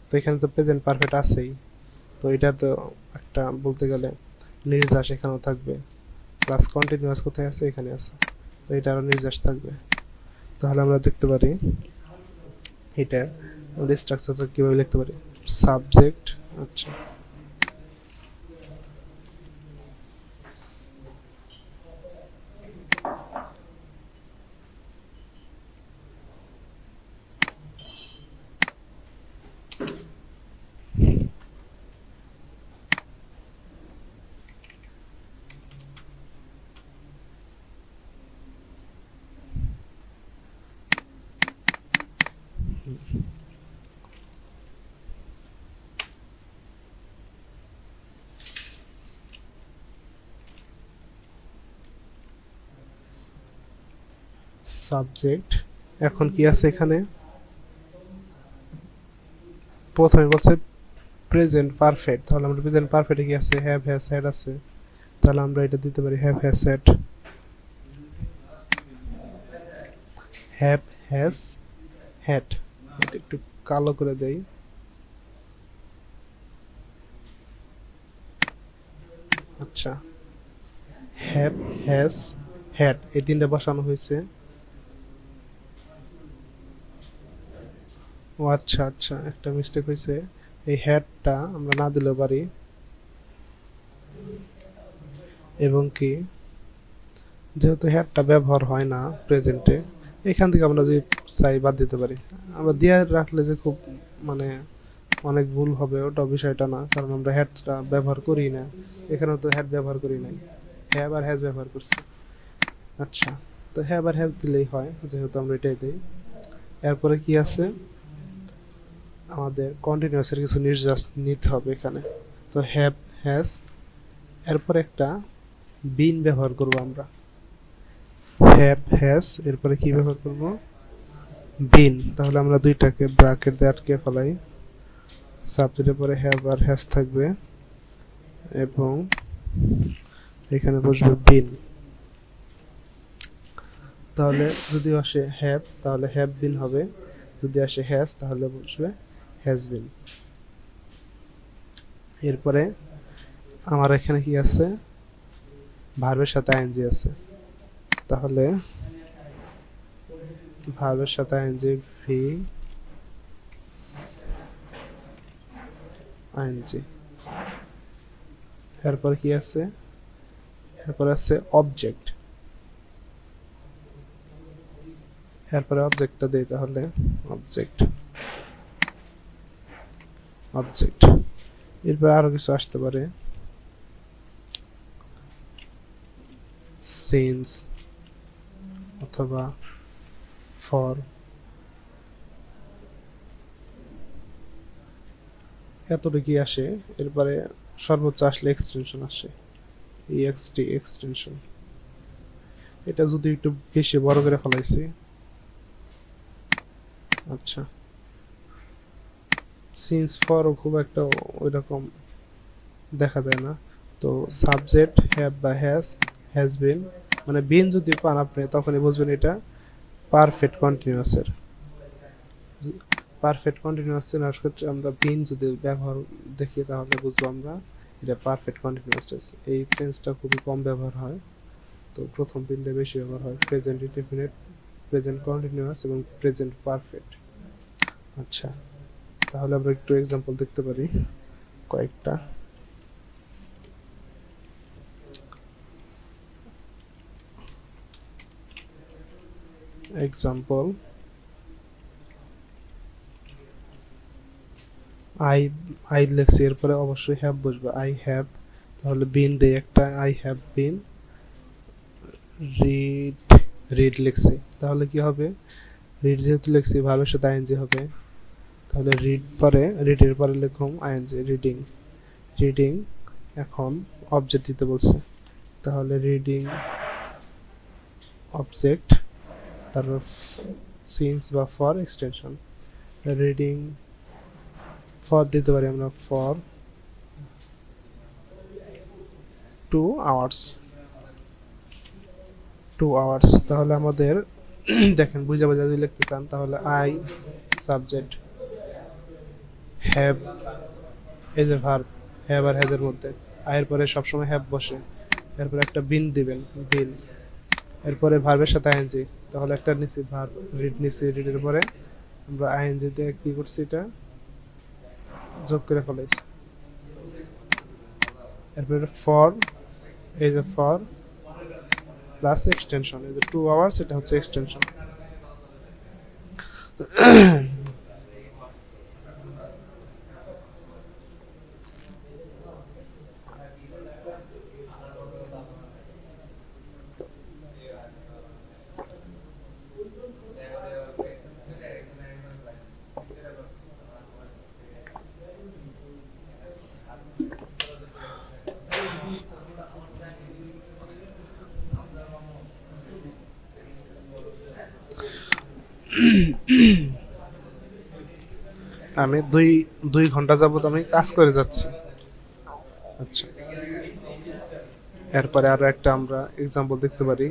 তো এখানে তো প্রেজেন্ট পারফেক্ট আছেই, তো এটা তো একটা বলতে গেলে নির্যাস এখানেও থাকবে, প্লাস কন্টিনিউয়াস কোথায় আছে? এখানে আছে, তো এটা আরো নির্যাস থাকবে। তাহলে আমরা দেখতে পারি এটা আমাদের স্ট্রাকচারটা কিভাবে লিখতে পারি। সাবজেক্ট, আচ্ছা, সাবজেক্ট। এখন কি আছে এখানে? প্রথমে বলছে প্রেজেন্ট পারফেক্ট, তাহলে আমরা প্রেজেন্ট পারফেক্টে কি আছে? হ্যাভ হ্যাজ হ্যাড আছে, তাহলে আমরা এটা দিতে পারি have has had, have has had. এটা একটু কালো করে দেই। আচ্ছা, হ্যাভ হ্যাজ হ্যাড এই তিনটা বসানো হয়েছে। ও আচ্ছা আচ্ছা, একটা মিস্টেক হয়েছে, এই হ্যাডটা আমরা না দিলেও পারি, এবং কি যেহেতু হ্যাডটা ব্যবহার হয় না প্রেজেন্টে, এখান থেকে আমরা যদি চাই বাদ দিতে পারি। আমরা দিয়ে রাখলে যে খুব মানে অনেক ভুল হবে ওটা বিষয়টা না, কারণ আমরা হ্যাডটা ব্যবহার করি না, এখানেও তো হ্যাড ব্যবহার করি নাই, হ্যাভ আর হ্যাজ ব্যবহার করছি। আচ্ছা, তো হ্যাভ আর হ্যাজ দিলেই হয়, যেহেতু আমরা এটাই দিই। এরপরে কি আছে? আমাদের কন্টিনিউয়াসের কিছু নির্যাস নিতে হবে এখানে। তো হ্যাভ হ্যাজ, এরপর একটা বিন ব্যবহার করব আমরা। হ্যাভ হ্যাজ, এরপরে কি ব্যবহার করব? বিন। তাহলে আমরা দুইটাকে ব্র্যাকেট দিয়ে আটকে ফেলাই, সাবজেক্টের পরে হ্যাভ আর হ্যাজ থাকবে, এবং এখানে বসবে বিন। তাহলে যদি আসে হ্যাভ, তাহলে হ্যাভ বিন হবে, যদি আসে হ্যাজ তাহলে বসবে হ্যাজ বিন। এরপরে আমার এখানে কি আছে? ভার্বের সাথে আইএনজি আছে, তাহলে ভার্বের সাথে আইএনজি ভি আইএনজি। এরপর কি আছে, এরপর আছে অবজেক্ট, এরপরে অবজেক্টটা দেই, তাহলে অবজেক্ট অবজেক্ট। এরপর আরো কিছু আসতে পারে, সিন্স অথবা ফর, এতটুকুই আসে। এরপরে সর্বোচ্চ আসলে এক্সটেনশন আসে, ইএক্সটি এক্সটেনশন। এটা যদি একটু বেশি বড় করে ফেলাইছি, আচ্ছা সিন্স ফরও খুব একটা ওইরকম দেখা যায় না। তো সাবজেক্ট হ্যাভ বা হ্যাজ বিন, মানে বিন যদি পান আপনি তখনই বুঝবেন এটা পারফেক্ট কন্টিনিউয়াসের। পারফেক্ট কন্টিনিউয়াস চেনার ক্ষেত্রে আমরা বিন যদি ব্যবহার দেখি তাহলে বুঝবো আমরা এটা পারফেক্ট কন্টিনিউয়াস টেন্স। এই টেন্সটা খুবই কম ব্যবহার হয়, তো প্রথম তিনটে বেশি ব্যবহার হয়, প্রেজেন্ট ইনডেফিনিট, প্রেজেন্ট কন্টিনিউয়াস এবং প্রেজেন্ট পারফেক্ট। আচ্ছা, তাহলে আমরা একটু এক্সাম্পল দেখতে পারি কয়েকটা। এক্সাম্পল, আই আই লিখছি, এরপরে অবশ্যই হ্যাভ বসবে, আই হ্যাভ, তাহলে বিন দেই একটা, I have been read, read লিখছি, তাহলে কি হবে, রিড যেহেতু লিখছি ভার্বের সাথে আইএনজি হবে, তাহলে রিড পরে, রিডের পরে লিখুম আইএনজি, রিডিং, রিডিং। এখন অবজেক্ট দিতে বলছে, তাহলে রিডিং অবজেক্ট, তারপর সিন্স বা ফর এক্সটেনশন, রিডিং ফর দিতে পারি আমরা, ফর 2 আওয়ার্স, 2 আওয়ার্স। তাহলে আমাদের দেখেন বুঝা বুঝা যদি লিখতে চান তাহলে I subject, have as a verb, have আর হ্যাজ এর মধ্যে আয়ের পরে সবসময় হ্যাভ বসে, এরপরে একটা বিন দিবেন, বিন, এরপরে ভার্বের সাথে আইএনজি, তাহলে একটা নিচে ভার্ব, রিড নিচে, রিডের পরে আমরা আইএনজি দিয়ে কি করছি, এটা যোগ করে ফেলাইছি, এরপরে ফর এই যে ফর প্লাস এক্সটেনশন, এই যে 2 আওয়ার্স, এটা হচ্ছে এক্সটেনশন। আমি 2 ঘন্টা যাবত আমি কাজ করে যাচ্ছি। আচ্ছা, এরপরে আরো একটা আমরা এক্সাম্পল দেখতে পারি,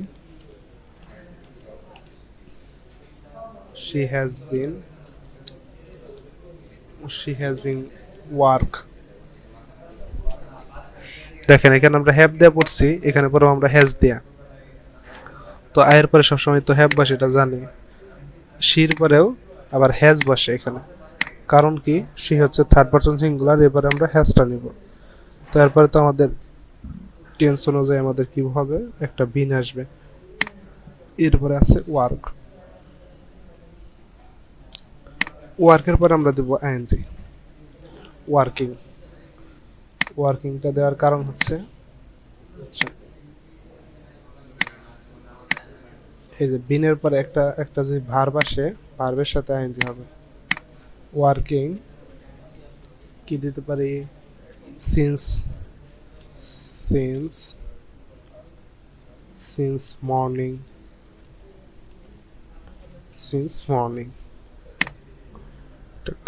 she has been work। দেখেন এখানে আমরা হ্যাভ দেয়া পড়ছি, এখানে পরে আমরা হ্যাজ দেয়া, তো আয়ের পরে সবসময় তো হ্যাভ বসে, এটা জানি, শির পরেও আবার হ্যাজ বসে এখানে, কারণ কি সি হচ্ছে থার্ড পারসন সিঙ্গুলার, এবারে আমরা হ্যাজটা নিব, তো এরপরে তো আমাদের টেন্স অনুযায়ী আমাদের কি হবে, একটা বিন আসবে, এরপরে আছে ওয়ার্ক, ওয়ার্কের পরে আমরা দেব আইএনজি, ওয়ার্কিং। ওয়ার্কিংটা দেওয়ার কারণ হচ্ছে, আচ্ছা এই যে বিনের পরে একটা একটা যে ভার্ব আসে, ভার্বের সাথে আইএনজি হবে, ওয়ার্কিং কি দিতে পারি, since, since since morning, since morning,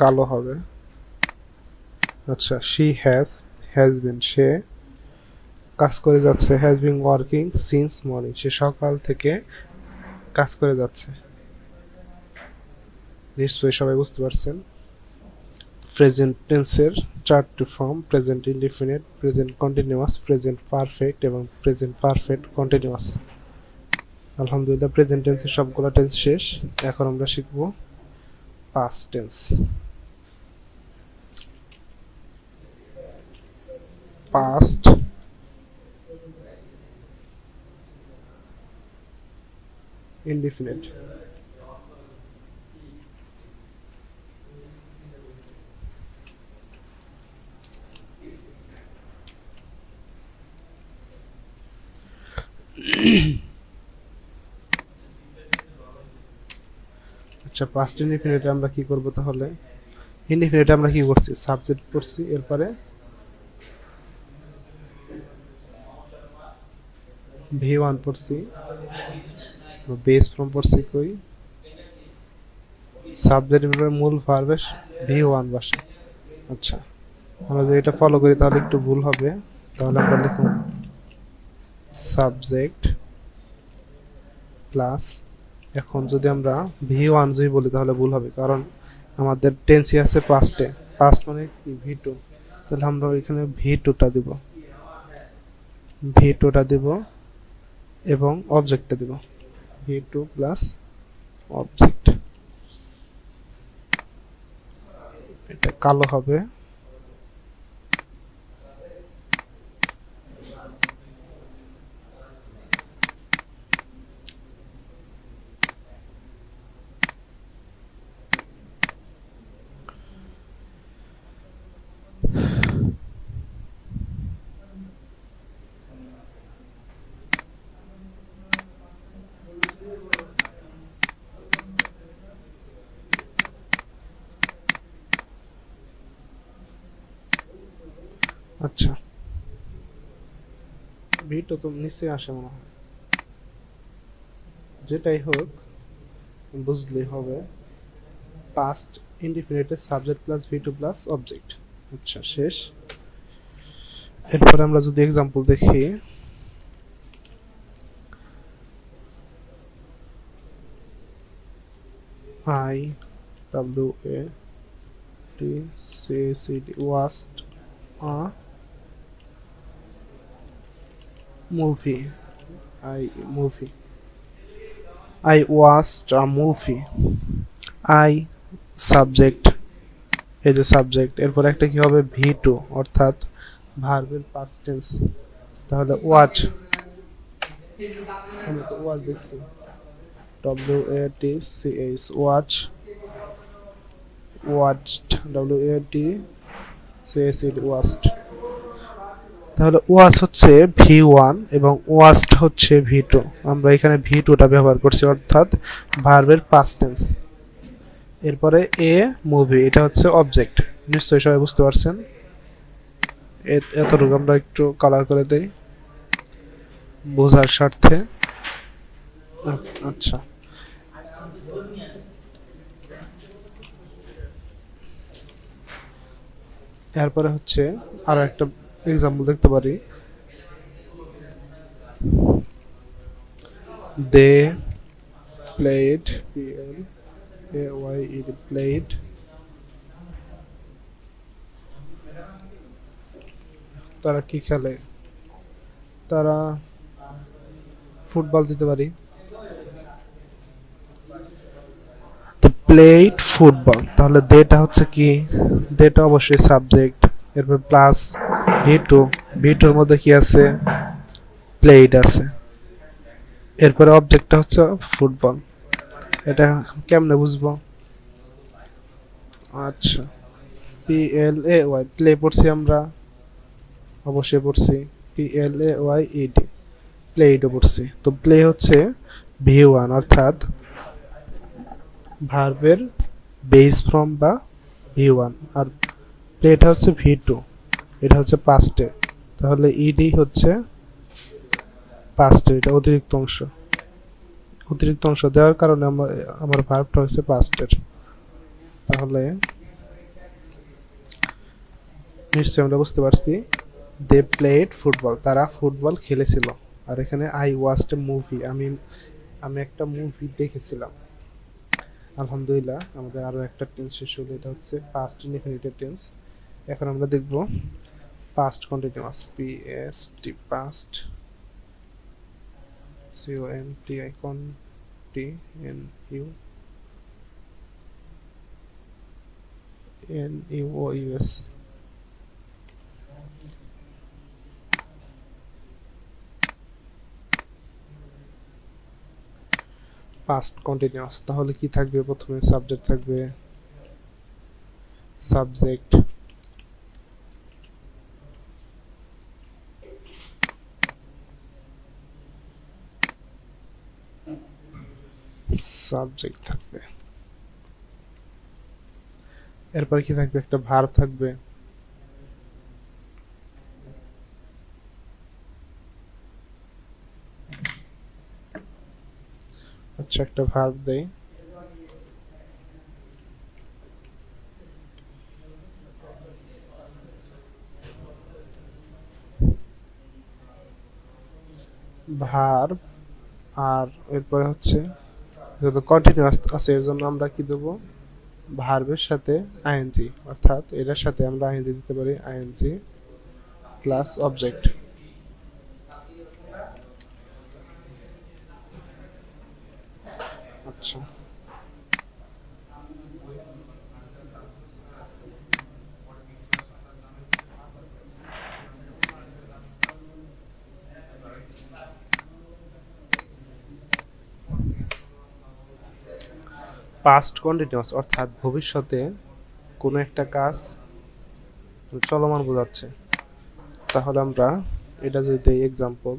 কালো হবে। আচ্ছা, শি হ্যাজ বিন, সে কাজ করে যাচ্ছে, has been working since morning, সে সকাল থেকে কাজ করে যাচ্ছে। নিশ্চয়ই সবাই বুঝতে পারছেন। প্রেজেন্ট টেন্সের চারটি form: present indefinite, present continuous, present perfect এবং প্রেজেন্ট পারফেক্ট কন্টিনিউয়াস। আলহামদুলিল্লাহ প্রেজেন্ট টেন্সের সবগুলো টেন্স শেষ। এখন আমরা শিখব পাস্ট টেন্স। Past indefinite. আচ্ছা, পাস্ট ইনডিফিনিটে আমরা কি করব তাহলে? ইনডিফিনিটে আমরা কি করছি? সাবজেক্ট পড়ছি, এরপরে V1 পড়ছি, বেস ফর্ম পড়ছি, কই সাবজেক্টের উপরে মূল ভার্ব V1 বসে। আচ্ছা, আমরা যদি এটা ফলো করি তাহলে একটু ভুল হবে। তাহলে আমরা লিখব সাবজেক্ট প্লাস, এখন যদি আমরা V1 যদি বলি তাহলে ভুল হবে, কারণ আমাদের টেন্সই আছে পাস্টে। পাস্ট মানে কি? V2। তাহলে আমরা এখানে V2টা দেব এবং অবজেক্টটা দেব V2 প্লাস অবজেক্ট। এটা কালো হবে। আচ্ছা, V2 তো নিচে আসে মনে হয়। যেটাই হোক বুঝলেই হবে। পাস্ট ইনডিফিনিটে subject plus V2 plus object. আচ্ছা, শেষ। এরপরে আমরা যদি এক্সাম্পল দেখি, I WATCHED watched a movie. I watched a movie. I subject, এই যে সাবজেক্ট, এরপর একটা কি হবে? V2 অর্থাৎ ভার্বের পাস্ট টেন্স। তাহলে ওয়াচ, আমি তো ওয়াচ দেখছি, WATCH watch, watched WATCHED watched. তাহলে ওয়াচ হচ্ছে V1 এবং ওয়াচড হচ্ছে V2। আমরা এখানে V2টা ব্যবহার করছি অর্থাৎ ভার্বের পাস্ট টেন্স। এরপরে এ মুভি, এটা হচ্ছে অবজেক্ট। নিশ্চয়ই সবাই বুঝতে পারছেন। এতটুকু আমরা একটু কালার করে দেই বোঝার স্বার্থে। আচ্ছা, এরপরে হচ্ছে আরো একটা এক্সাম্পল দেখতে পারি। They played, PLAYED played. তারা কি খেলে? তারা ফুটবল দিতে পারি। Played football. তাহলে দেটা হচ্ছে কি? দেটা অবশ্যই সাবজেক্ট, এরপর প্লাস V2 মধ্যে কি আছে? প্লেড আছে। এরপরে অবজেক্টটা হচ্ছে ফুটবল। এটা কেমনে বুঝবো? আচ্ছা, PLAY প্লে পড়ছি আমরা, অবশ্যই পড়ছি। PLAYED প্লেডও পড়ছি। তো প্লে হচ্ছে V1 অর্থাৎ ভার্বের বেস ফর্ম বা V1, আর প্লেটা হচ্ছে V2, এটা হচ্ছে পাস্টে। তাহলে ইডি হচ্ছে পাস্টে, এটা অতিরিক্ত অংশ দেওয়ার কারণে আমার ভার্বটা হচ্ছে পাস্টের। তাহলে নিশ্চয়ই আমরা বুঝতে পারছি। দে প্লেড ফুটবল, তারা ফুটবল খেলেছিল। আর এখানে আই ওয়াচড এ মুভি, আমি একটা মুভি দেখেছিলাম। আলহামদুলিল্লাহ আমাদের আরো একটা টেন্স শেষ হলো, এটা হচ্ছে পাস্ট ইনডেফিনিট টেন্স। এখন আমরা দেখব past continuous, PST past, CONTI continue NUOUS. Past continuous, তাহলে কি থাকবে? প্রথমে সাবজেক্ট থাকবে, সাবজেক্ট, সাবজেক্ট থাকবে, এরপর কি থাকবে? একটা ভার্ব থাকবে, আচ্ছা একটা ভার্ব দেই, ভার্ব, আর এরপরে হচ্ছে যেহেতু কন্টিনিউয়াস আছে এর জন্য আমরা কি দেব? ভার্বের সাথে আইএনজি, অর্থাৎ এটার সাথে আমরা আইএনজি দিতে পারি, আইএনজি প্লাস অবজেক্ট। আচ্ছা পাস্ট কন্টিনিউয়াস অর্থাৎ ভবিষ্যতে কোনো একটা কাজ চলমান বোঝাচ্ছে। তাহলে আমরা এটা যদি দেই এক্সাম্পল,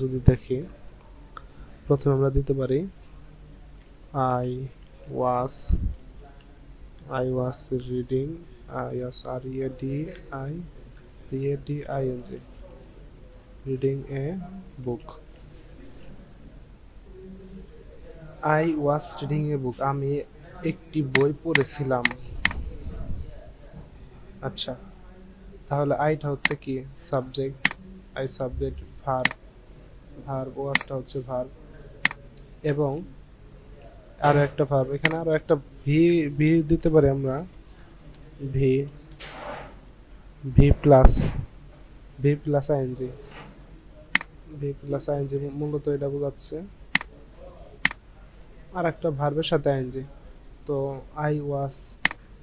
যদি দেখি, প্রথমে আমরা দিতে পারি I was, I was reading, I was R E D I N G, reading a book. I was reading a book, আমি একটি বই পড়েছিলাম। আচ্ছা, তাহলে আইটা হচ্ছে কি? সাবজেক্ট, আই সাবজেক্ট, ভার্ব ওয়াজটা হচ্ছে ভার্ব, এবং আরো একটা ভার্ব, এখানে আরো একটা ভি ভি দিতে পারি আমরা, ভি ভি প্লাস আইএনজি, মূলত এটা বোঝাচ্ছে আর একটা ভার্বের সাথে আইএনজি। তো আই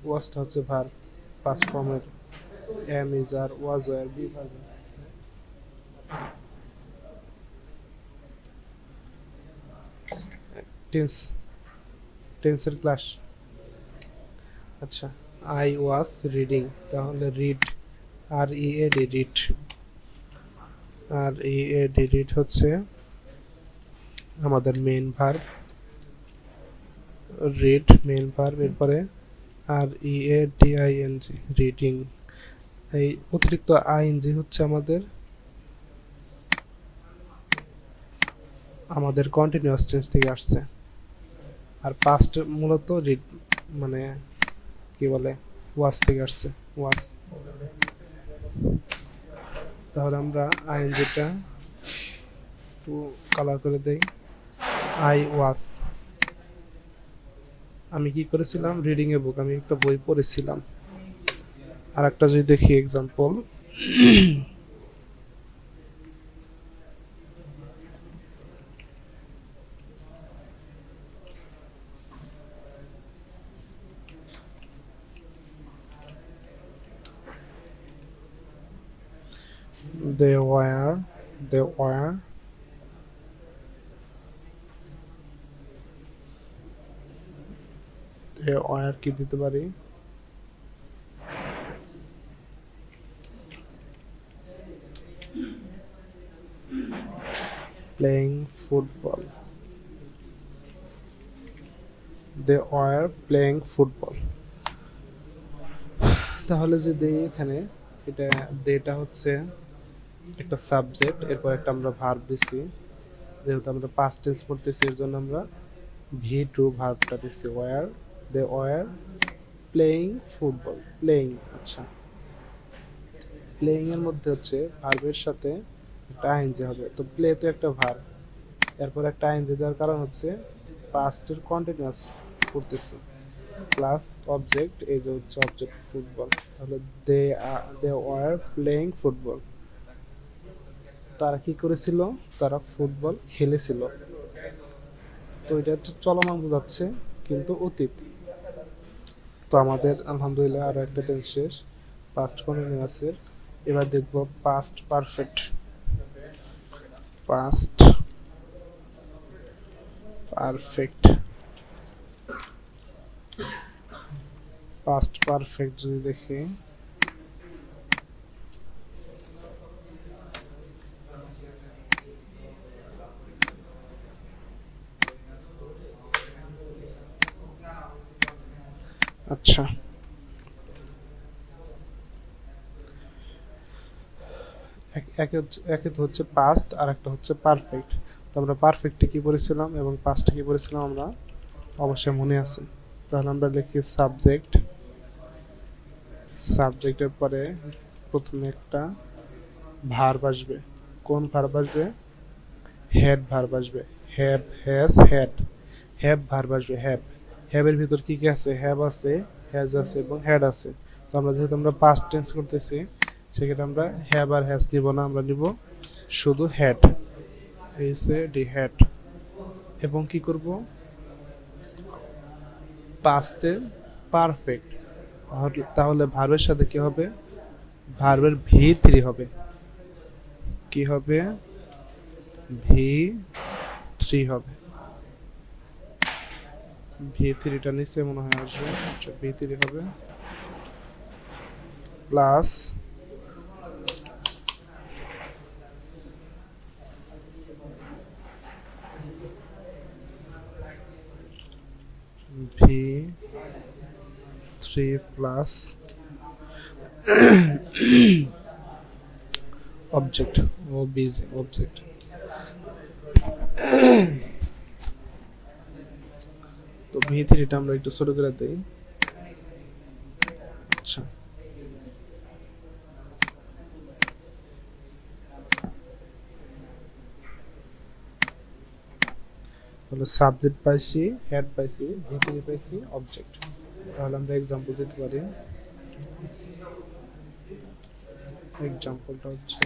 ওয়াজটা হচ্ছে ভার্ব, পাস্ট ফর্মের, am is are, was were, be verb. Tense, টেন্সের ক্লাস। আচ্ছা, আই ওয়াজ রিডিং, তাহলে read, R E A D, read, R E A D, read হচ্ছে আমাদের main verb, read main verb, এরপরে R E A D I N G, reading. এই অতিরিক্ত ING হচ্ছে আমাদের কন্টিনিউয়াস টেন্স থেকে আসছে, আর পাস্ট মূলত রিড মানে কি বলে, ওয়াজ থেকে আসছে, ওয়াজ। তাহলে আমরা আইএনজিটা একটু কালার করে দেই, আই ওয়াজ, আমি কি করেছিলাম? রিডিং এ বুক, আমি একটা বই পড়েছিলাম। আর একটা যদি দেখি example, they were they were কি দিতে পারি? playing football, they were playing football। তাহলে যদি এখানে এটা হচ্ছে একটা সাবজেক্ট, এরপর একটা আমরা ভার্ব দিছি, যেহেতু আমরা পাস্ট টেন্স পড়তেছি এর জন্য আমরা ভি টু ভার্বটা দিছি, were, they were playing football, playing. আচ্ছা, প্লেইং এর মধ্যে হচ্ছে ভার্বের সাথে একটা আইএনজি হবে, তো প্লে তো একটা ভার্ব, এরপর একটা আইএনজি দেওয়ার কারণ হচ্ছে পাস্টের কন্টিনিউয়াস করতেছি, প্লাস অবজেক্ট, এই যে হচ্ছে অবজেক্ট ফুটবল, তাহলে দে ওয়ার প্লেইং ফুটবল, তারা কি করেছিল, তারা ফুটবল খেলেছিল। তো এটা একটা চলমান বোঝাচ্ছে কিন্তু অতীত। তো আমাদের আলহামদুলিল্লাহ আরো একটা টেন্স শেষ, পাস্ট কন্টিনিউয়াসের। এবার দেখব past perfect. Past perfect, past perfect যদি দেখি, আচ্ছা একে তো হচ্ছে পাস্ট আর একটা হচ্ছে পারফেক্ট। তো আমরা পারফেক্টে কি পড়েছিলাম এবং পাস্টে কি পড়েছিলাম আমরা অবশ্যই মনে আছে। তাহলে আমরা লিখি সাবজেক্ট, সাবজেক্টের পরে প্রথমে একটা ভার্ব আসবে। কোন ভার্ব আসবে? হ্যাড ভার্ব আসবে। Have, has, had. Have verb আসবে। হ্যাভ, হ্যাভের ভিতর কি কি আছে? হ্যাভ আছে, হ্যাজ আছে এবং হ্যাড আছে। তো আমরা যেহেতু আমরা পাস্ট টেন্স করতেছি, সেক্ষেত্রে আমরা হ্যাভ আর হ্যাজ নিব না, আমরা নিব শুধু had, H A D, had. এবং কি করব? পাস্টের পারফেক্ট, তাহলে ভার্বের সাথে কি হবে? ভার্বের ভি থ্রি হবে। কি হবে? ভি থ্রি হবে। ভি থ্রিটা নিচে মনে হয় আসবে, আচ্ছা ভি থ্রি হবে, plus V three plus object, ও বিজি অবজেক্ট। তো ভি থ্রিটা আমরা একটু ছোট করে দেই। আচ্ছা, তাহলে সাবজেক্ট পাইছি, হেড পাইছি, ভি থ্রি পাইছি, অবজেক্ট। তাহলে আমরা এক্সাম্পল দিতে পারি। এক্সাম্পলটা হচ্ছে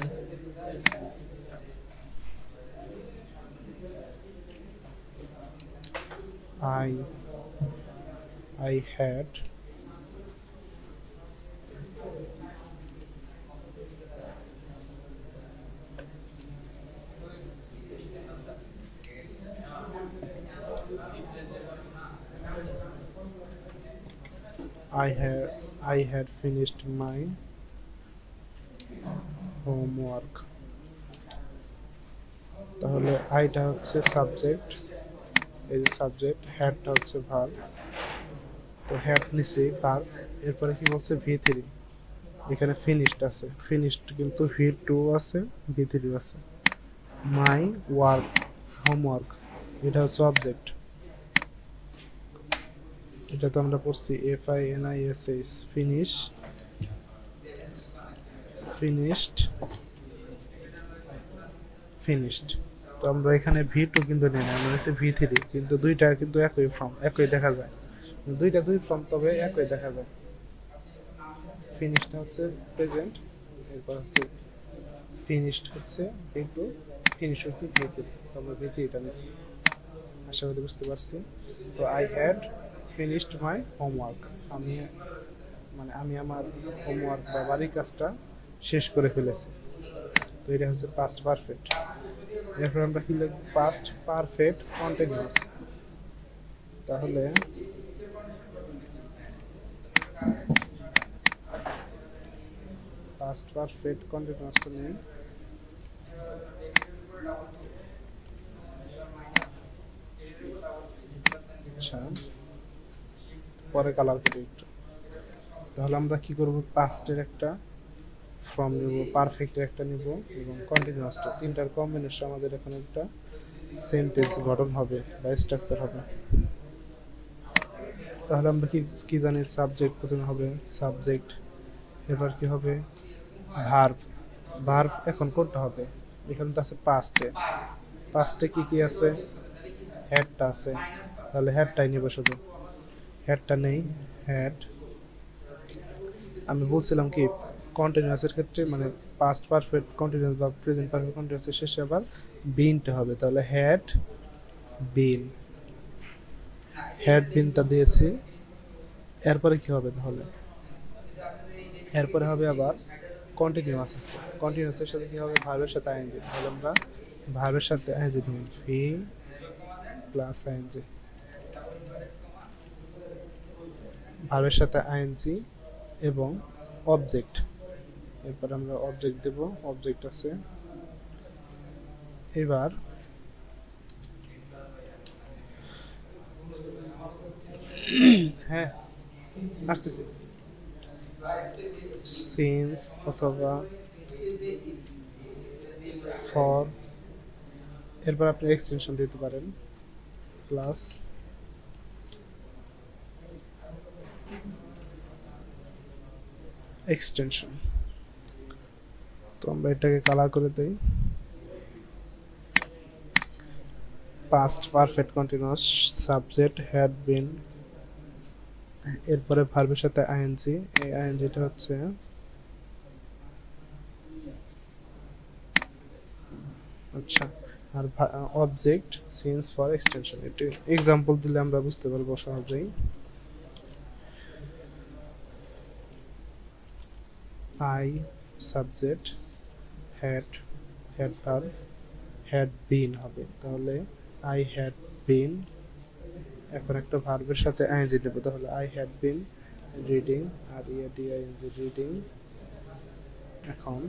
I had I had finished my homework. তাহলে আইটা হচ্ছে সাবজেক্ট, এই যে সাবজেক্ট, হ্যাডটা হচ্ছে ভার্ব। তো হ্যাড নিচে ভার্ব, এরপরে কি বলছে? V three. এখানে ফিনিশড আছে, ফিনিশড কিন্তু ভি টু আছে, ভি থ্রি আছে। মাই ওয়ার্ক, হোমওয়ার্ক, এটা হচ্ছে অবজেক্ট। এটা তো আমরা পড়ছি FINISH, ফিনিশ, ফিনিশড, ফিনিশড। তো আমরা এখানে ভি টু কিন্তু নেই না, আমরা হচ্ছে ভি থ্রি, কিন্তু দুইটা কিন্তু একই ফর্ম, একই দেখা যায়, দুইটা দুই ফর্ম তবে একই দেখা যায়। ফিনিশড হচ্ছে প্রেজেন্ট, এরপর হচ্ছে ফিনিশড হচ্ছে ভি টু, ফিনিশ হচ্ছে ভি থ্রি। তো আমরা ভি থ্রিটা নিচ্ছি, আশা করি বুঝতে পারছি। তো I had finished my homework, আমি আমি আমার হোমওয়ার্ক বা বাড়ির কাজটা শেষ করে ফেলেছি। তো এটা হচ্ছে পাস্ট পারফেক্ট। এরপর আমরা কি লিখব? Past perfect continuous. তাহলে পাস্ট পারফেক্ট কন্টিনিউয়াসটা নেই, আচ্ছা পরে কালার করি একটু। তাহলে আমরা কি করব? পাস্টের একটা ফর্ম নিব, পারফেক্টের একটা নিব এবং কন্টিনিউয়াসটা, তিনটার কম্বিনেশন আমাদের এখানে একটা সেন্টেন্স গঠন হবে বা স্ট্রাকচার হবে। তাহলে আমরা কি কি জানি? সাবজেক্ট প্রথমে হবে, সাবজেক্ট, এবার কি হবে? ভার্ব, ভার্ব এখন কোনটা হবে? এখানে তো আছে পাস্টে, পাস্টে কি কি আছে, হেডটা আছে, তাহলে হেডটাই নিব শুধু, হেডটা নেই, হেড। আমি বলছিলাম কি কন্টিনিউয়াসের ক্ষেত্রে মানে পাস্ট পারফেক্ট কন্টিনিউয়াস বা প্রেজেন্ট পারফেক্ট কন্টিনিউয়াসের শেষে আবার বিনটা হবে, তাহলে হেড বিন, হেড বিনটা দিয়েছি। এরপরে কি হবে তাহলে, এরপরে হবে আবার কন্টিনিউয়াস আছে, কন্টিনিউয়াসের সাথে কি হবে, ভার্বের সাথে আইএনজি, তাহলে আমরা ভার্বের সাথে আইএনজি নিব, ভি প্লাস আইএনজি, ভার্বের সাথে আইএনজি এবং অবজেক্ট। এরপর আমরা অবজেক্ট দেব, অবজেক্ট আছে। এবার হ্যাঁ আসতেছি, সিন্স অথবা ফর, এরপর আপনি এক্সটেনশন দিতে পারেন, প্লাস এক্সটেনশন। তো আমরা এটাকে কালার করে দেই, past perfect continuous, subject had been, এরপরে ভার্বের সাথে আইএনজি, এই আইএনজিটা হচ্ছে আচ্ছা, আর অবজেক্ট সিন্স ফর এক্সটেনশন। এটা এক্সাম্পল দিলে আমরা বুঝতে পারবো সহজেই। I subject, had, had verb, had been হবে, তাহলে আই হ্যাড বিন। এখন একটা ভার্বের সাথে আইএনজি দেব, তাহলে I had been reading, R EADING reading. এখন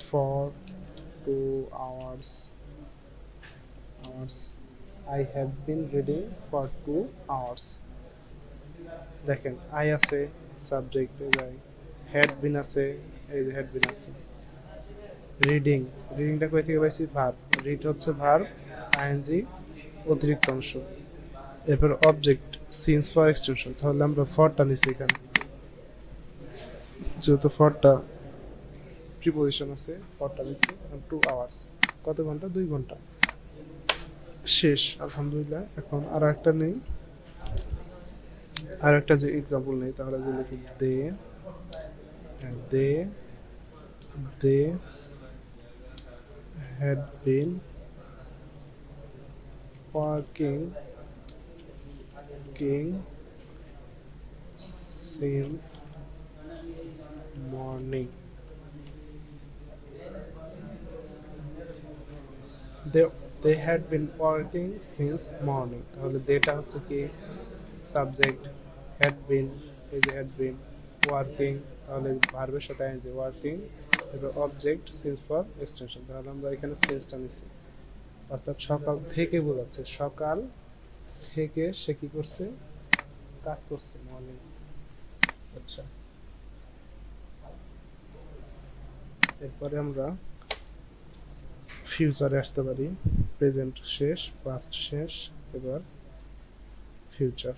for 2 hours, I have been reading for 2 hours। দেখেন আই আছে, সাবজেক্ট যায়, হ্যাড বিন আছে, এই যে হ্যাড বিন আছে, রিডিং, রিডিংটা কই থেকে পাইছি, ভার্ব, রিড হচ্ছে ভার্ব, আইএনজি অতিরিক্ত অংশ, এরপর অবজেক্ট সিন্স ফর এক্সটেনশন, তাহলে আমরা ফরটা নিছি এখানে, যেহেতু ফরটা প্রিপোজিশন আছে, ফরটা নিছি। 2 hours কত ঘন্টা, 2 ঘন্টা, শেষ আলহামদুলিল্লাহ। এখন আর একটা নেই, আর একটা যে এক্সাম্পল নেই, তাহলে যে লিখি দে, দে দে had been working since morning। they had been working since morning, তাহলে দেটা হচ্ছে কি সাবজেক্ট, had been এই যে had been, working তাহলে ভার্বের সাথে আইএনজি ওয়ার্কিং, এবার অবজেক্ট সিন্স ফর এক্সটেনশন, তাহলে আমরা এখানে সিন্সটা নিছি, অর্থাৎ সকাল থেকে বোঝাচ্ছে, সকাল থেকে সে কি করছে, কাজ করছে, মর্নিং। আচ্ছা, এরপরে আমরা ফিউচারে আসতে পারি, প্রেজেন্ট শেষ, পাস্ট শেষ, এবার ফিউচার।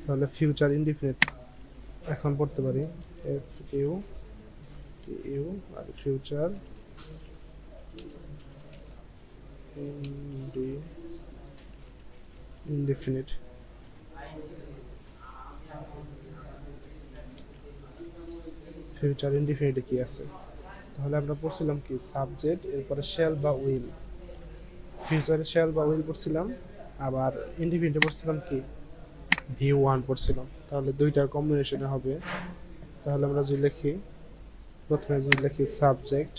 তাহলে ফিউচার ইনডিফিনিট এখন পড়তে পারি, এফ ইউ ইউ, আর ফিউচার ইনডিফিনিট। ফিউচার ইনডিফিনিটে কি আছে, তাহলে আমরা পড়ছিলাম কি সাবজেক্ট, এরপরে শ্যাল বা উইল, ফিউচারে শ্যাল বা উইল পড়ছিলাম, আবার ইনডিফিনিটে পড়ছিলাম কি V1 পড়ছিলাম, তাহলে দুইটার কম্বিনেশনে হবে। তাহলে আমরা যদি লিখি, প্রথমে যদি লিখি সাবজেক্ট,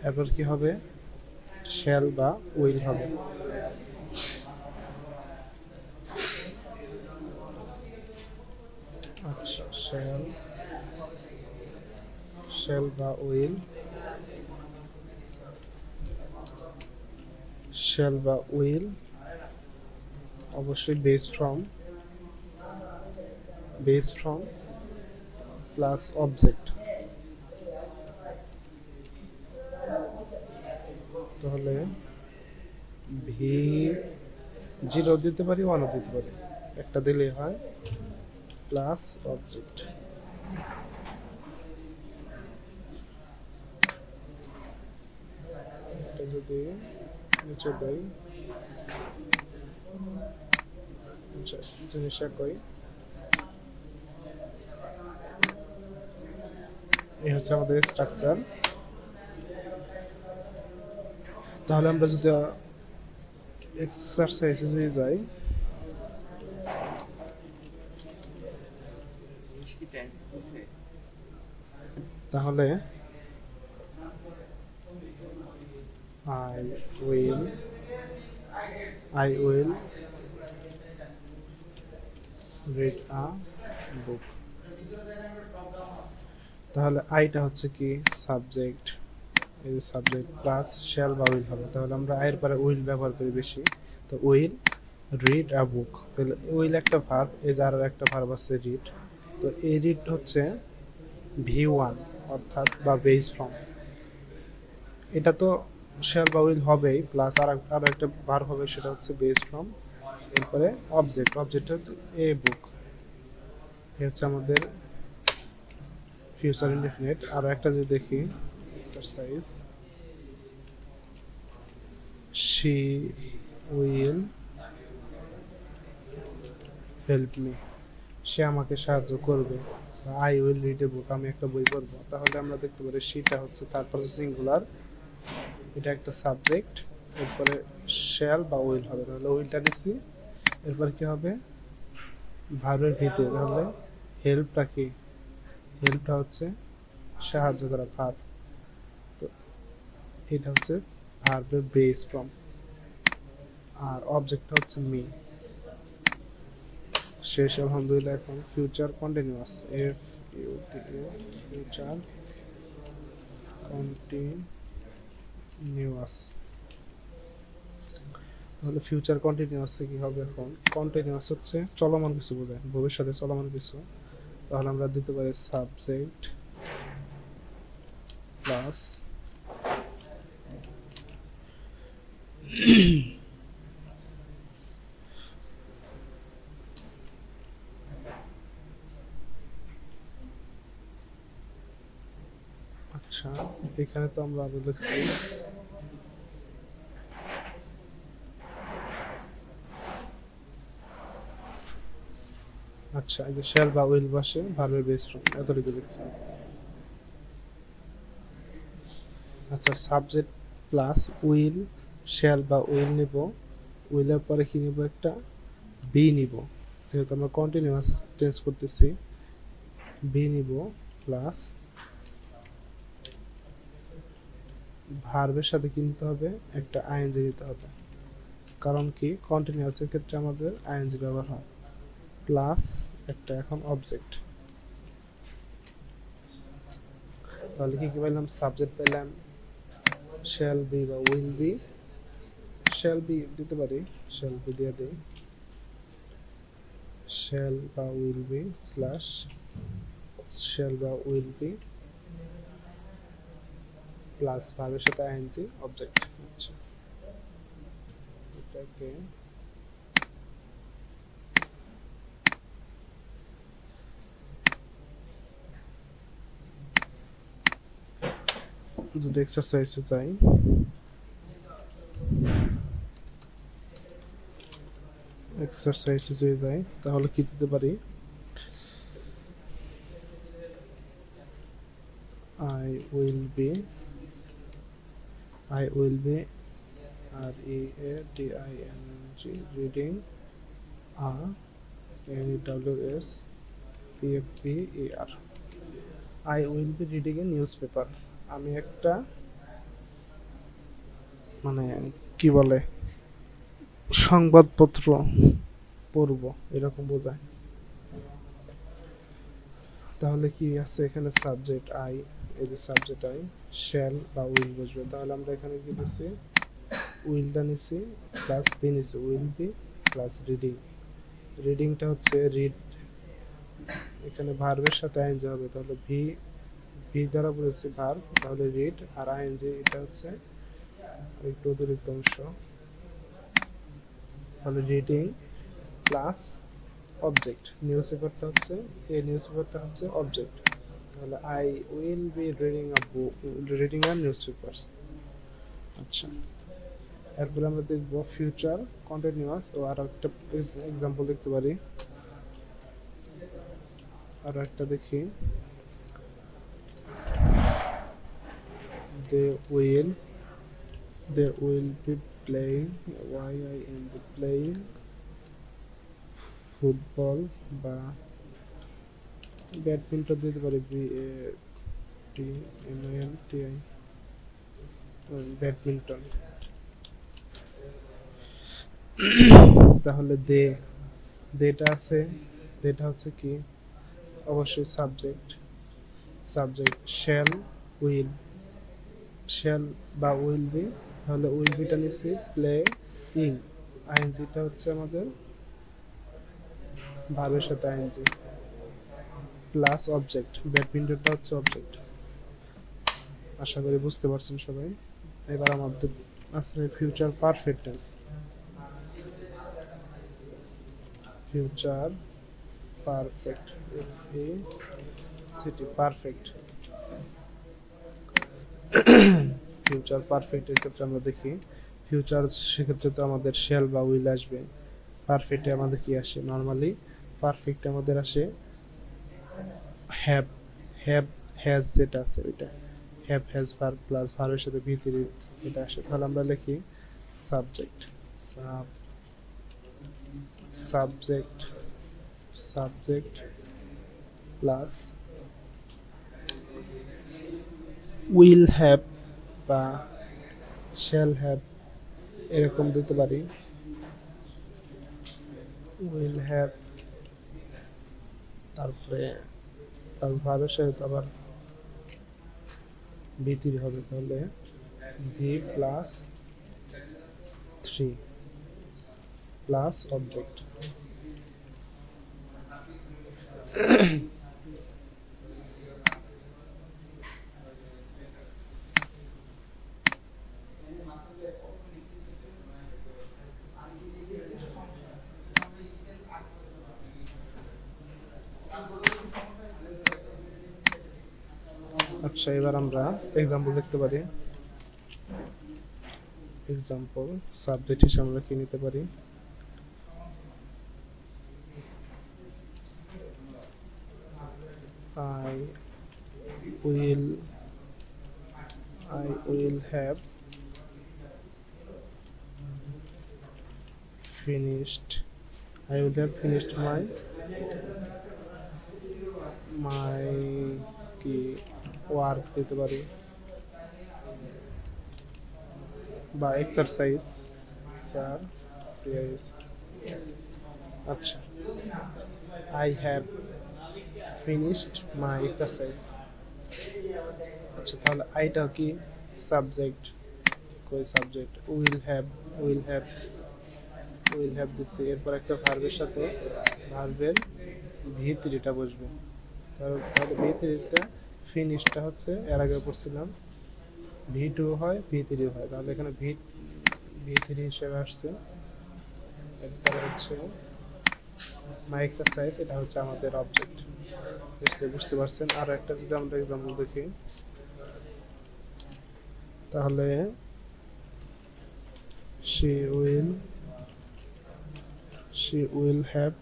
এরপর কি হবে, শ্যাল বা উইল হবে। আচ্ছা, শ্যাল বা উইল, অবশ্যই বেস ফ্রম প্লাস অবজেক্ট, তাহলে V0 দিতে পারি, 1ও দিতে পারি, একটা দিলেই হয়, প্লাস অবজেক্ট। এটা যদি নিচে দেই, জিনিস একই, এই হচ্ছে আমাদের স্ট্রাকচার। তাহলে আমরা যদি এক্সারসাইজে যদি যাই, তাহলে I will read a book। তাহলে আইটা হচ্ছে কি সাবজেক্ট, এই যে সাবজেক্ট প্লাস শ্যাল বা উইল হবে, তাহলে আমরা আয়ের পরে উইল ব্যবহার করি বেশি, তো উইল রিড আ বুক। তাহলে উইল একটা ভার্ব, এই যে আরো একটা ভার্ব আছে রিড, তো এই রিড হচ্ছে V1 অর্থাৎ বা বেস ফ্রম, এটা তো শ্যাল বা উইল হবেই, প্লাস আরো একটা ভার্ব হবে, সেটা হচ্ছে বেস ফ্রম, এরপরে অবজেক্ট হচ্ছে এ বুক। এই হচ্ছে আমাদের ফিউচার ইনডেফিনিট। আরো একটা যদি দেখি exercise, she will help me, সে আমাকে সাহায্য করবে। I will read a book, আমি একটা বই পড়বো। তাহলে আমরা দেখতে পারি সেটা হচ্ছে তারপরে সিঙ্গুলার, এটা একটা সাবজেক্ট, এরপরে শ্যাল বা উইল হবে, তাহলে উইলটা নিছি, এরপর কি হবে ভার্বের ভিতরে, তাহলে হেল্পটা কি, হেল্পটা হচ্ছে সাহায্য করা ভার্ব, তো এটা হচ্ছে ভার্বের বেস ফর্ম, আর অবজেক্টটা হচ্ছে মি। শেষ আলহামদুলিল্লাহ। এখন future continuous, F U T U, future continuous. তাহলে ফিউচার কন্টিনিউয়াসে কি হবে, এখন কন্টিনিউয়াস হচ্ছে চলমান কিছু বোঝায়, ভবিষ্যতে চলমান কিছু। তাহলে আমরা দিতে পারি সাবজেক্ট প্লাস আচ্ছা, এখানে তো আমরা আরো লিখছি আচ্ছা, এই যে শ্যাল বা উইল বসে ভার্বের বেস ফর্ম, এতটুকু লিখছি। আচ্ছা, সাবজেক্ট প্লাস উইল, শ্যাল বা উইল নিব, উইলের পরে কি নিব, একটা বি নিব, যেহেতু আমরা কন্টিনিউয়াস টেন্স করতেছি, বি নিব প্লাস ভার্বের সাথে কি নিতে হবে, একটা আইএনজি নিতে হবে, কারণ কি কন্টিনিউয়াসের ক্ষেত্রে আমাদের আইএনজি ব্যবহার হয়, প্লাস একটা এখন অবজেক্ট। তাহলে কি কি পেলাম, সাবজেক্ট পেলাম শ্যাল বি বা উইল বি, শ্যাল বি দিতে পারি, শ্যাল বি দিয়ে দিই, শ্যাল বা উইল বি স্ল্যাশ শ্যাল বা উইল বি প্লাস ভার্বের সাথে আইএনজি অবজেক্ট। আচ্ছা, এটাকে যদি এক্সারসাইজে যাই, এক্সারসাইজে যদি যাই তাহলে কি দিতে পারি, I will be READING reading a NEWSPAPER, I will be reading a newspaper, আমি একটা মানে কি বলে সংবাদপত্র পড়ব, এরকম বোঝায়। তাহলে কি আছে এখানে সাবজেক্ট আই, এই যে সাবজেক্ট আই, শ্যাল বা উইল বসবে, তাহলে আমরা এখানে কি দিছি, উইলটা নিছি প্লাস বি নিছি, উইল বি প্লাস রিডিং, রিডিংটা হচ্ছে রিড, এখানে ভার্বের সাথে আইএনজি হবে, তাহলে ভি, ভি দ্বারা বুঝেছি ভার্ব, তাহলে রিড, আর আইএনজি এটা হচ্ছে একটু অতিরিক্ত অংশ, তাহলে রিডিং প্লাস অবজেক্ট, নিউজ পেপারটা হচ্ছে এই নিউজ পেপারটা হচ্ছে অবজেক্ট। তাহলে I will be reading a news papers. আচ্ছা, এরপরে আমরা দেখব ফিউচার কন্টিনিউয়াস। ও আর একটা এক্সাম্পল দেখতে পারি, আর একটা দেখি। they will they will be playing playing football বা ব্যাডমিন্টন দিতে পারি, BADMINTON, ব্যাডমিন্টন। তাহলে দেটা আছে, দেটা হচ্ছে কি, অবশ্যই সাবজেক্ট শ্যাল বা উইল বি। তাহলে উইল বিটা নিচ্ছি প্লে ইং, আইএনজিটা হচ্ছে আমাদের ভার্বের সাথে আইএনজি প্লাস অবজেক্ট, ব্যাডমিন্টনটা হচ্ছে অবজেক্ট। আশা করি বুঝতে পারছেন সবাই। এবার আমাদের আছে future perfect tense. Future perfect, perfect. Future পারফেক্টের ক্ষেত্রে আমরা দেখি, ফিউচার সেক্ষেত্রে তো আমাদের শ্যাল বা উইল আসবে। পারফেক্টে আমাদের কি আসে, নর্মালি পারফেক্টে আমাদের আসে হ্যাভ, হ্যাজ যেটা আছে ওইটা, হ্যাভ হ্যাজ ভার্ব প্লাস ভার্বের সাথে ভিতরে এটা আসে। তাহলে আমরা লিখি subject subject plus will have বা শ্যাল হ্যাভ, এরকম দিতে পারি। উইল হ্যাভ, তারপরে ভার্বের সাথে আবার ভিতরি হবে, তাহলে ভি প্লাস 3 প্লাস অবজেক্ট। আচ্ছা, এবার আমরা এক্সাম্পল দেখতে পারি। এক্সাম্পল সাবজেক্ট হিসেবে আমরা কি নিতে পারি, I will have finished my কি ওয়ার্ক দিতে পারি, বা এক্সারসাইজ আচ্ছা, I have finished my exercise। আচ্ছা, তাহলে আইটা কি সাবজেক্ট, কই সাবজেক্ট, উইল হ্যাভ দিছি, এরপর একটা ভার্বের সাথে ভার্বের ভি3টা বসবে। তাহলে ভি3টা ফিনিশটা হচ্ছে এর আগে পড়ছিলাম ভি2 হয় ভি3 হয়, তাহলে এখানে ভি3 হিসেবে আসছে। এরপরে হচ্ছে মাই এক্সারসাইজ, এটা হচ্ছে আমাদের অবজেক্ট। নিশ্চয়ই বুঝতে পারছেন। আর একটা যদি আমরা এক্সাম্পল দেখি, তাহলে she will have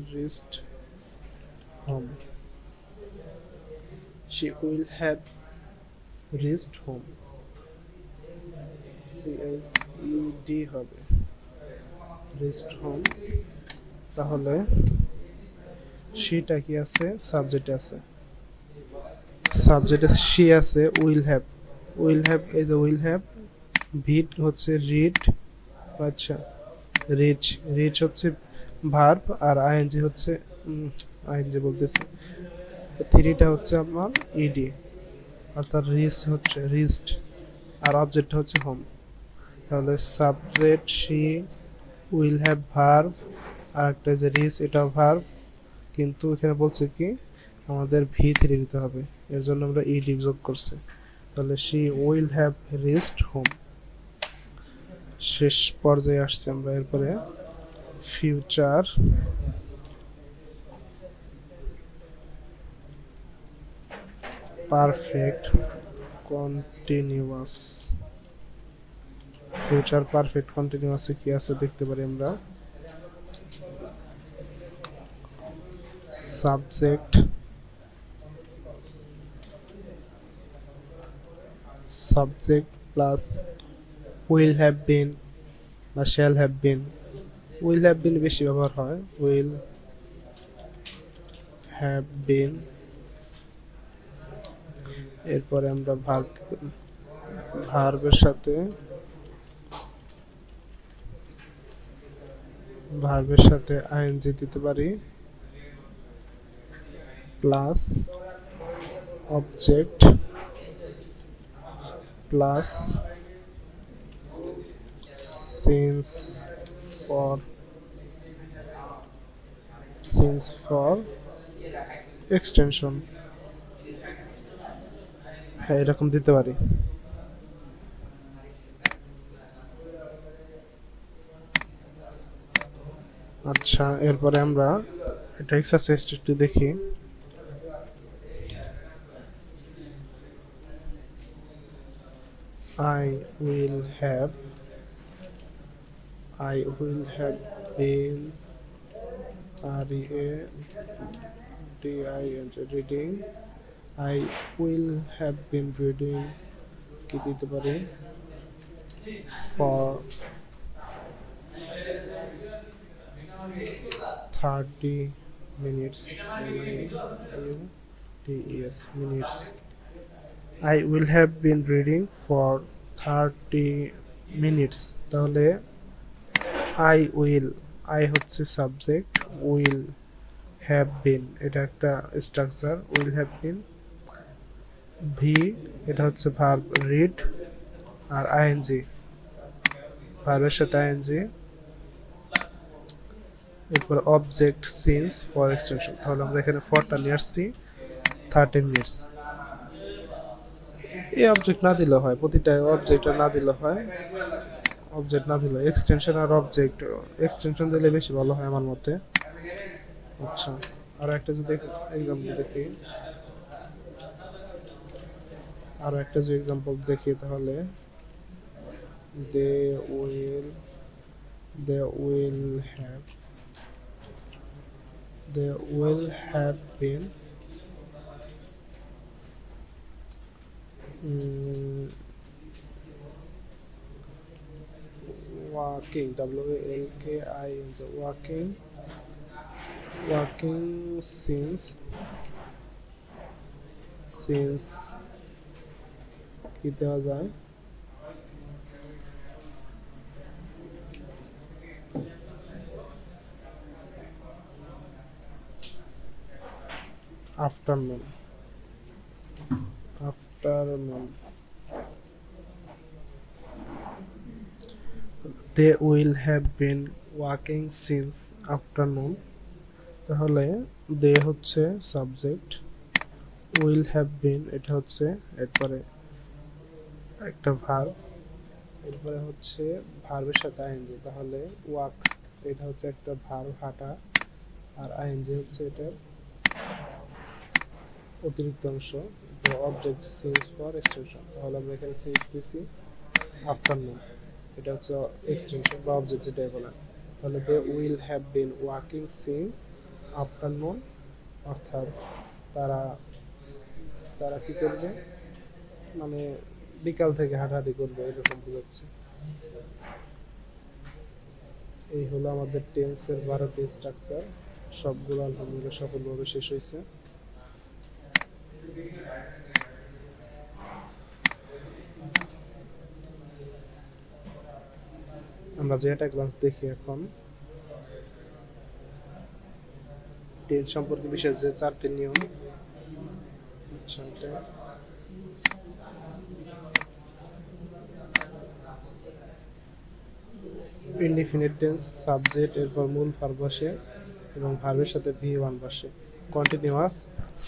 reached home, she will have reached home, CHED হবে reached home। তাহলে সেটা কি আছে, সাবজেক্টে আছে, সাবজেক্টে সি আছে, উইল হ্যাভ এই যে উইল হ্যাভ, ভিট হচ্ছে রিড, আচ্ছা রিচ হচ্ছে ভার্ব, আর আইএনজি হচ্ছে আইএনজি বলতেছে, থ্রিটা হচ্ছে আমার ইডি, অর্থাৎ হচ্ছে রিস্ট, আর অবজেক্ট হচ্ছে হোম। তাহলে subject she, will have verb, আর একটা যে রিচ এটাও ভার্ব, কিন্তু এখানে বলছে কি আমাদের ভি3 দিতে হবে, এর জন্য আমরা ইডি যোগ করছি। তাহলে she will have reached home. শেষ পর্যায়ে আসছে আমরা। এরপরে future perfect continuous. Future perfect কন্টিনিউয়াসে কি আছে দেখতে পারি আমরা। Subject plus will have been বা shall have been. Will have been বেশি ব্যবহার হয়। উইল হ্যাভ বিন, এরপরে আমরা ভার্বের সাথে আইএনজি দিতে পারি, plus object plus since for extension. হ্যাঁ, এরকম দিতে পারি। আচ্ছা, এরপরে আমরা এটা এক্সারসাইজটা একটু দেখি। I will have been reading. I will have been reading কি দিতে পারি for 30 minutes minutes. I will have been reading for 30 minutes। তাহলে I হচ্ছে সাবজেক্ট, will have been এটা একটা structure, will have been। V এটা হচ্ছে ভার্ব রিড, আর ING ভার্বের সাথে আইএনজি, এরপর অবজেক্ট সিন্স ফর এক্সটেনশন। তাহলে আমরা এখানে ফরটা নিয়ে আসছি 30 মিনিটস। এই অবজেক্ট না দিলে হয়, প্রতিটা অবজেক্ট না দিলে হয়, এক্সটেনশন আর অবজেক্ট এক্সটেনশন দিলে বেশি ভালো হয় আমার মতে। আচ্ছা, আর একটা যদি এক্সাম্পল দেখি, তাহলে they will have been walking, walking since কি দেওয়া যায়, afternoon। They will have been walking since afternoon। তাহলে they হচ্ছে সাবজেক্ট, will have been এটা হচ্ছে, এরপরে একটা ভার্ব, এরপরে হচ্ছে ভার্বের সাথে আইএনজি। তাহলে ওয়াক এটা হচ্ছে একটা ভার্ব, হাঁটা, আর আইএনজি হচ্ছে এটা অতিরিক্ত অংশ, তো অবজেক্ট সিন্স ফর এক্সটেনশন। তাহলে আমরা এখানে সিন্স দিছি, আফটারনুন এটা হচ্ছে এক্সটেনশন বা অবজেক্ট যেটাই বলেন। তাহলে they will have been walking since afternoon, অর্থাৎ তারা কি করবে, মানে বিকাল থেকে হাঁটাহাঁটি করবে, এরকম বোঝাচ্ছে। এই হলো আমাদের টেন্সের 12টি স্ট্রাকচার, সবগুলো আলহামদুলিল্লাহ সফলভাবে শেষ হয়েছে। আমরা যে একটা ক্লাস দেখি এখন, টেন্স সম্পর্কে বিশেষ যে 4টি নিয়ম। ইনডিফিনিট টেন্স সাবজেক্ট, এরপর মূল ভার্ব বসে এবং ভার্বের সাথে ভি1 বসে। কন্টিনিউয়াস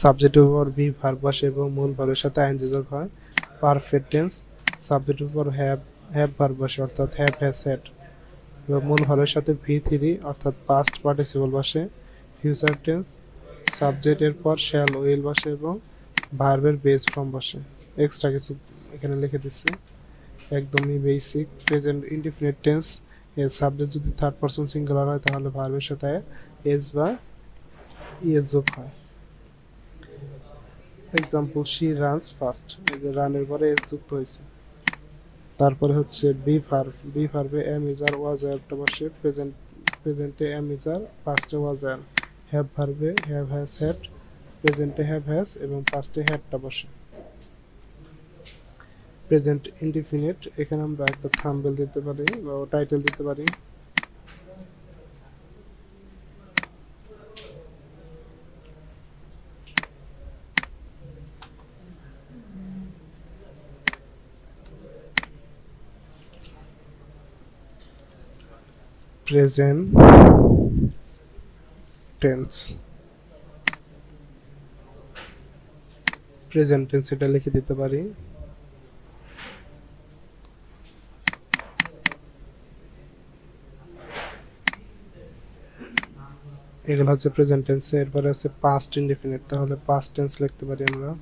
সাবজেক্টের উপর ভি ভার্ব বসে এবং মূল ভার্বের সাথে আইএনজি যোগ হয়। পারফেক্ট টেন্স সাবজেক্টের উপর হ্যাভ ভার্ব বসে, অর্থাৎ হ্যাভ, হ্যাজ, হ্যাড এবার মূল ভার্বের সাথে ভি3 অর্থাৎ পাস্ট পার্টিসিপল বসে, ফিউচার টেন্স সাবজেক্ট এর পর শ্যাল উইল বসে এবং ভার্বের বেস ফর্ম বসে। এক্সট্রা কিছু এখানে লিখে দিচ্ছি, একদমই বেসিক। প্রেজেন্ট ইনডিফিনিট টেন্স এর সাবজেক্ট যদি থার্ড পারসন সিঙ্গুলার হয় তাহলে ভার্বের সাথে এস বা ইএস যোগ হয়। এক্সাম্পল শি রানস ফাস্ট, এই যে রানের পরে এস যুক্ত হয়েছে। তারপরে হচ্ছে বি ভার্বে এম ইজ আর ওয়াজ আরটা বসে, প্রেজেন্টে এম ইজ আর, পাস্টে ওয়াজ আর। হ্যাভ ভার্বে হ্যাভ হ্যাজ হ্যাড, প্রেজেন্টে হ্যাভ হ্যাজ এবং পাস্টে হ্যাডটা বসে। প্রেজেন্ট ইনডিফিনিট, এখানে আমরা একটা থাম্বনেল দিতে পারি বা টাইটেল দিতে পারি। প্রেজেন্ট টেন্স, প্রেজেন্ট টেন্স এটা লিখে দিতে পারি। এগুলো হচ্ছে প্রেজেন্ট টেন্স। এরপরে আছে পাস্ট ইনডিফিনিট, তাহলে পাস্ট টেন্স লিখতে পারি আমরা।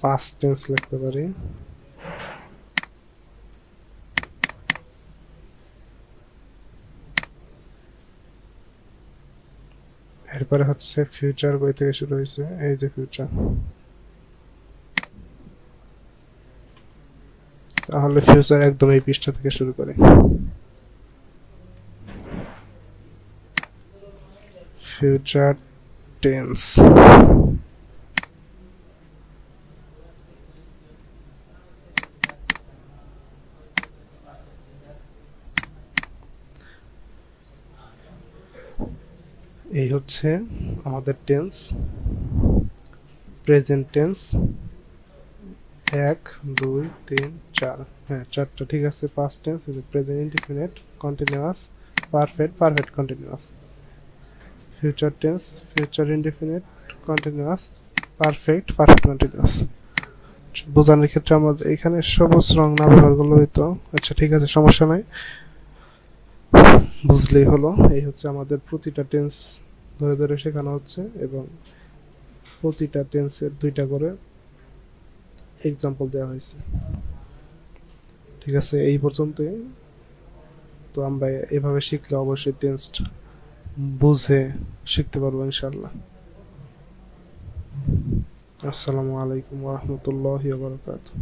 পাস্ট টেন্স লিখতে পারি। এরপরে হচ্ছে ফিউচার কই থেকে শুরু হয়েছে, এই যে ফিউচার, তাহলে ফিউচার একদম এই পৃষ্ঠা থেকে শুরু করে। ফিউচার টেন্স, এই হচ্ছে আমাদের টেন্স। প্রেজেন্ট টেন্স 1 2 3 4, হ্যাঁ 4টা ঠিক আছে। Past tense present indefinite, continuous, perfect, perfect continuous. Future tense future indefinite, continuous, perfect, perfect continuous. বোঝানোর ক্ষেত্রে আমাদের এখানে সবুজ রং না ব্যবহার করলে হইতো। আচ্ছা ঠিক আছে, সমস্যা নাই, বুঝলেই হলো। এই হচ্ছে আমাদের প্রতিটা টেন্স ধরে ধরে শেখানো হচ্ছে এবং প্রতিটা টেন্সের 2টা করে এক্সাম্পল দেওয়া হয়েছে। ঠিক আছে, এই পর্যন্তই। তো আমরা এভাবে শিখলে অবশ্যই টেন্স বুঝে শিখতে পারবো ইনশাআল্লাহ। আসসালামু আলাইকুম ওয়া রাহমাতুল্লাহি ওয়া বারাকাতুহু।